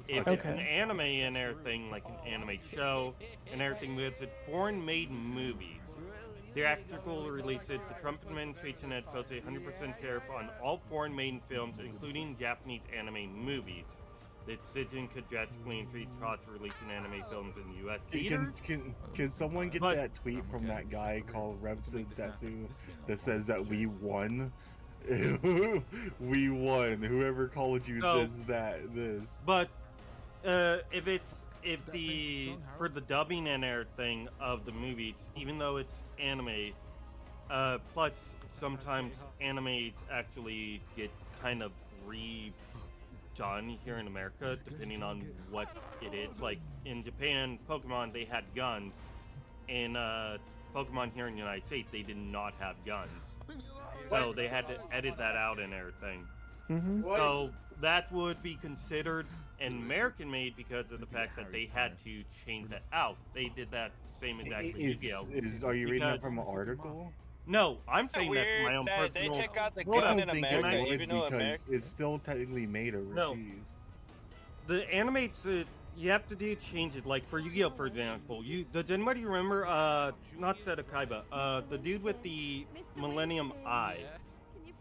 if it's an anime and everything, like an anime show and everything, because it's foreign-made movies, theatrical releases, the Trump administration had imposed a 100% tariff on all foreign-made films, including Japanese anime movies. The decision could drastically increase costs for releasing anime films in the U.S. theaters. Can someone get that tweet from that guy called Rebsa Desu that says that we won? We won. Whoever called you this. But if for the dubbing and everything of the movies, even though it's anime, plus sometimes animes actually get kind of redone here in America, depending on what it is. Like in Japan, Pokemon, they had guns. In Pokemon here in the United States, they did not have guns. So they had to edit that out and everything. So that would be considered an American made because of the fact that they had to change that out. They did that same exact for Yu-Gi-Oh! Are you reading that from an article? No, I'm saying that from my own personal... They check out the Well, gun I in don't think America, it would even though because America... it's still technically made overseas. The animates, you have to do changes. Like for Yu-Gi-Oh! For example, does anybody remember, not Sedekaiba, the dude with the Millennium Eye?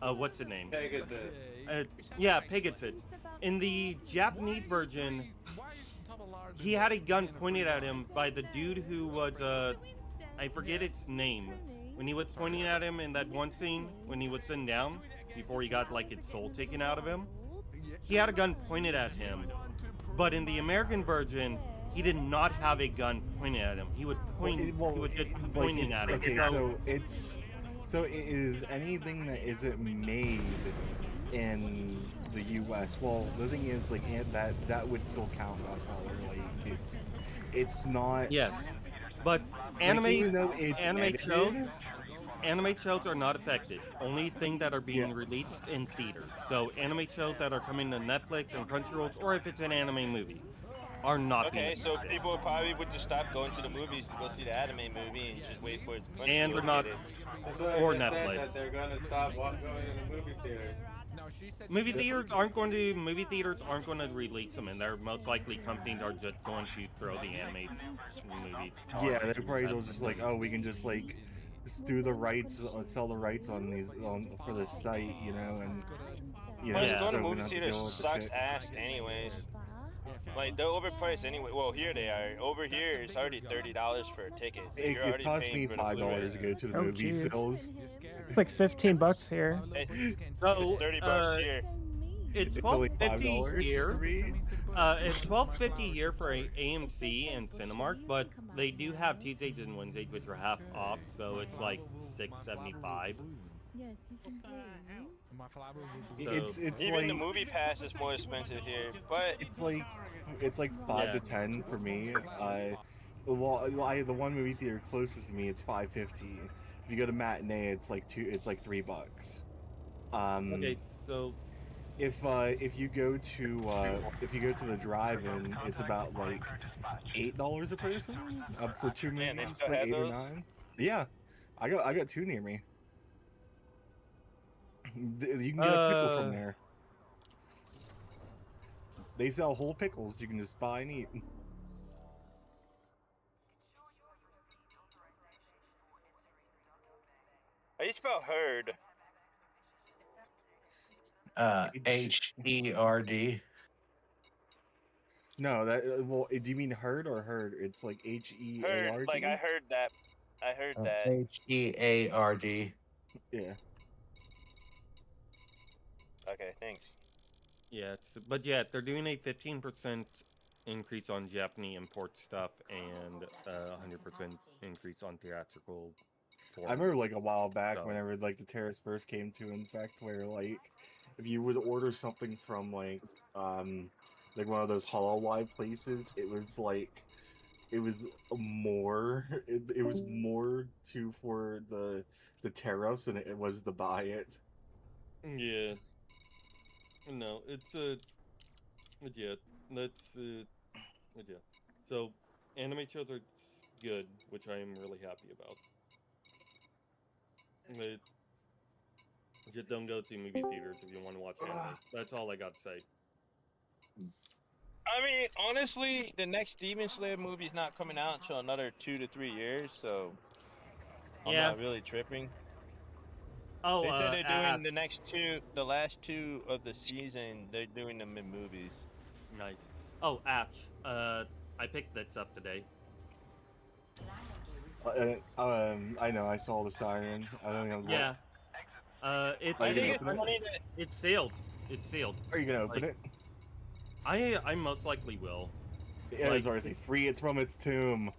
What's the name? Pegasus. Yeah, Pegasus. In the Japanese version, he had a gun pointed at him by the dude who was, I forget its name. When he was pointing at him in that one scene, when he was sitting down, before he got, like, his soul taken out of him, he had a gun pointed at him. But in the American version, he did not have a gun pointed at him. He would point, he was just pointing at him. Okay, so it is anything that isn't made in the U.S. Well, the thing is, like, that would still count, Godfather. Like, it's not. Yes, but anime shows are not affected. Only things that are being released in theaters. So anime shows that are coming to Netflix and Crunchyroll, or if it's an anime movie, are not being affected. so people probably would just stop going to the movies to go see the anime movie and just wait for it to And they're not, or Netflix. That they're gonna stop going to the movie theater. Movie theaters aren't going to release them, and they're most likely companies are just going to throw the anime movies. Yeah, they're probably just like, oh, we can just like do the rights, sell the rights on these for this site, you know, and you know, going so to we movie don't have to theaters deal with the sucks shit. ass anyways. Like they're overpriced anyway. Well, here they are. Over here, it's already $30 for a ticket. So It cost me $5 to go to the movie sales. It's like $15 here. It's $30 here. It's $12.50 here. It's $12.50 here for AMC and Cinemark, but they do have Tuesdays and Wednesdays, which are half off, so it's like $6.75. Yes, you can pay. It's even like the movie pass is more expensive here, but it's like 5 to 10 for me. The one movie theater closest to me, it's $5.50. If you go to matinee, it's like $3. Okay, so if you go to the drive-in, it's about like $8 a person. For 2 movies, still like have 8 or those? 9. Yeah, I got 2 near me. You can get a pickle from there. They sell whole pickles. You can just buy and eat. How do you spell herd? HERD. No, that well, do you mean herd or herd? It's like HEARD. Heard, like I heard that. I heard that. HEARD. Yeah. Okay, thanks. Yeah, but yeah, they're doing a 15% increase on Japanese import stuff and 100% increase on theatrical. I remember like a while back So- whenever like the tariffs first came to effect, where like if you would order something from like one of those HoloLive places, it was more it was more for the tariffs than it was to buy it. Yeah. No, it's but yeah, that's but yeah. So anime shows are good, which I am really happy about. But just don't go to movie theaters if you want to watch anime. That's all I got to say. I mean, honestly, the next Demon Slayer movie's not coming out until another 2 to 3 years, so I'm Yeah. not really tripping. Oh, they said they're doing the last 2 of the season. They're doing them in movies. Nice. Oh, Ash. I picked this up today. I know. I saw the siren. I don't know. Yeah. It's Are you gonna open it? It's sealed. It's sealed. Are you gonna open it? I most likely will. Yeah, I was about to say, free it's from its tomb.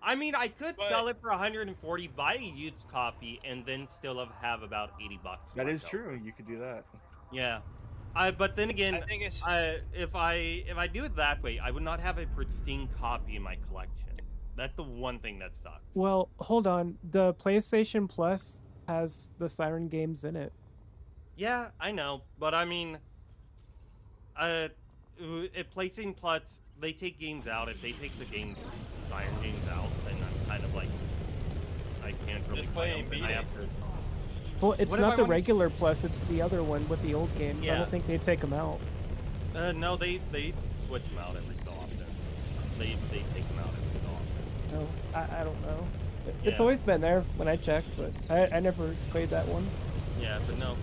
I mean, I could sell it for 140, buy a used copy, and then still have about 80 bucks. That is true. You could do that. Yeah. But then again, I think it's... if I do it that way, I would not have a pristine copy in my collection. That's the one thing that sucks. Well, hold on. The PlayStation Plus has the Siren games in it. Yeah, I know, but I mean, at PlayStation Plus, they take games out. If they take the Siren games out, then I'm kind of like, I can't really play them. I have to. Well, it's not the regular Plus. It's the other one with the old games. I Yeah. don't think they take them out. No, they switch them out every so often. They take them out every so often. No, I don't know. It's Yeah. always been there when I checked, but I never played that one. Yeah, but no.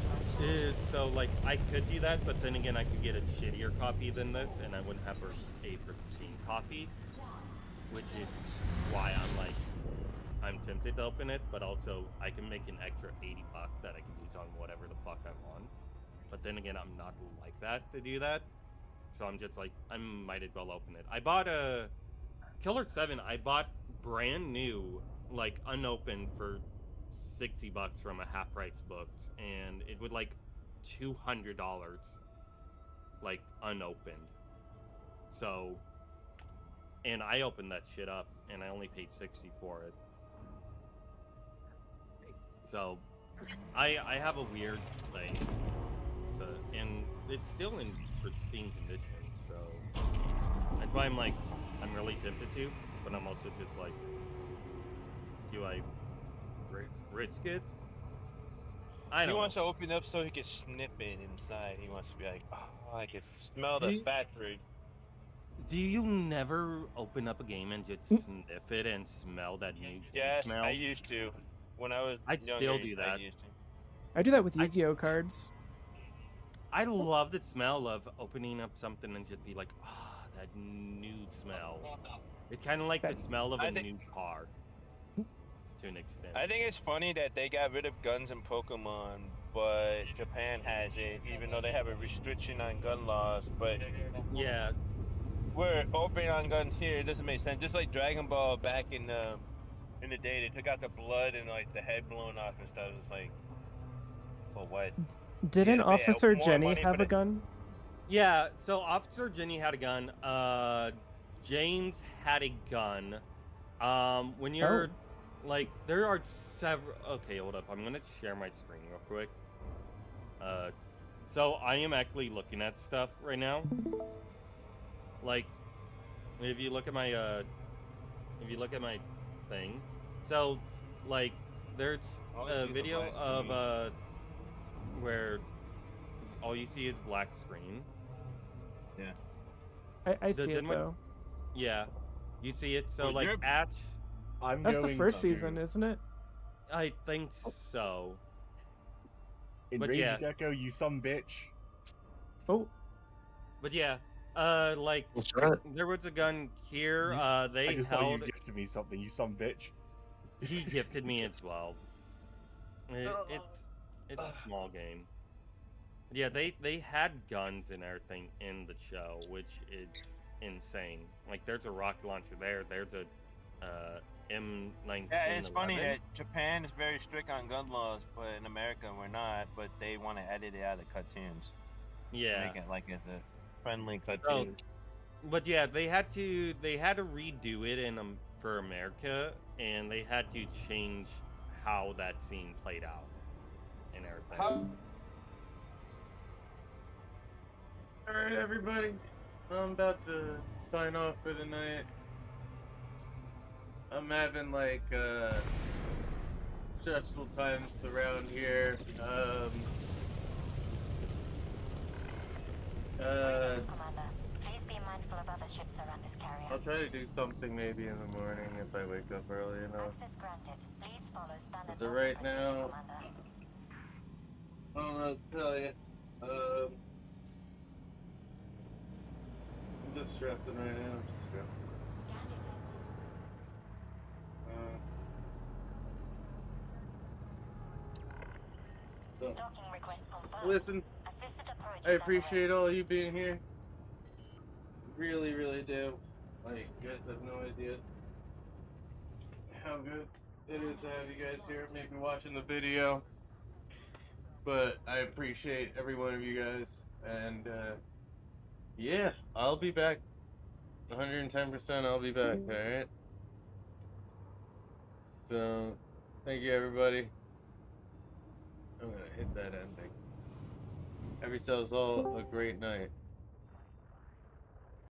So, like, I could do that, but then again, I could get a shittier copy than this, and I wouldn't have a pristine copy, which is why I'm tempted to open it, but also I can make an extra 80 bucks that I can use on whatever the fuck I want. But then again, I'm not like that to do that, so I'm just like, I might as well open it. I bought a Killer 7, I bought brand new, like, unopened for 60 bucks from a half price books, and it would like $200 like unopened. So, and I opened that shit up and I only paid 60 for it. So I have a weird thing, so, and it's still in pristine condition, so that's why I'm really tempted to, but I'm also just like, do I risk it? I don't He know. wants to open up so he can snip it inside. He wants to be like, oh, I can smell the factory. Do you never open up a game and just sniff it and smell that new game smell? I used to. When I was I'd younger, still do that. I used to. I do that with Yu-Gi-Oh cards. I love the smell of opening up something and just be like, that new smell. It's kind of like the smell of a new car. To an extent. I think it's funny that they got rid of guns in Pokemon, but Japan has it, even though they have a restriction on gun laws. But yeah, we're open on guns here. It doesn't make sense. Just like Dragon Ball back in the day, they took out the blood and like the head blown off and stuff. It's like, for what? Didn't pay Officer more Jenny money have for a gun? Yeah, so Officer Jenny had a gun. James had a gun. When you're like, there are several. Okay, hold up. I'm gonna share my screen real quick. So I am actually looking at stuff right now. Like, if you look at my thing, so like, there's a video of where all you see is black screen. Yeah. I see it though. Yeah, you see it. So Well, like you're- at. That's the first season, isn't it? I think so. In But Rage yeah. Gecko, you some bitch. Oh. But yeah, Like That's right. there was a gun here. They I just saw you held. gifted me something, you some bitch. He gifted me as well. It's a small game. Yeah, they had guns and everything in the show, which is insane. Like there's a rocket launcher there. There's a M1911. Yeah, it's funny that Japan is very strict on gun laws, but in America we're not. But they want to edit it out of cartoons. Yeah. Make it like it's a friendly Oh, cartoon. but yeah, they had to redo it in for America, and they had to change how that scene played out and everything. Alright, everybody. I'm about to sign off for the night. I'm having like stressful times around here. I'll try to do something maybe in the morning if I wake up early enough. So right now, I don't know what to tell you. I'm just stressing right now. So, listen, I appreciate all you being here. Really, really do. Like, you guys have no idea how good it is to have you guys here, maybe watching the video. But I appreciate every one of you guys. And, yeah, I'll be back. 110% I'll be back, alright? So, thank you, everybody. I'm gonna hit that ending. Have yourselves all a great night.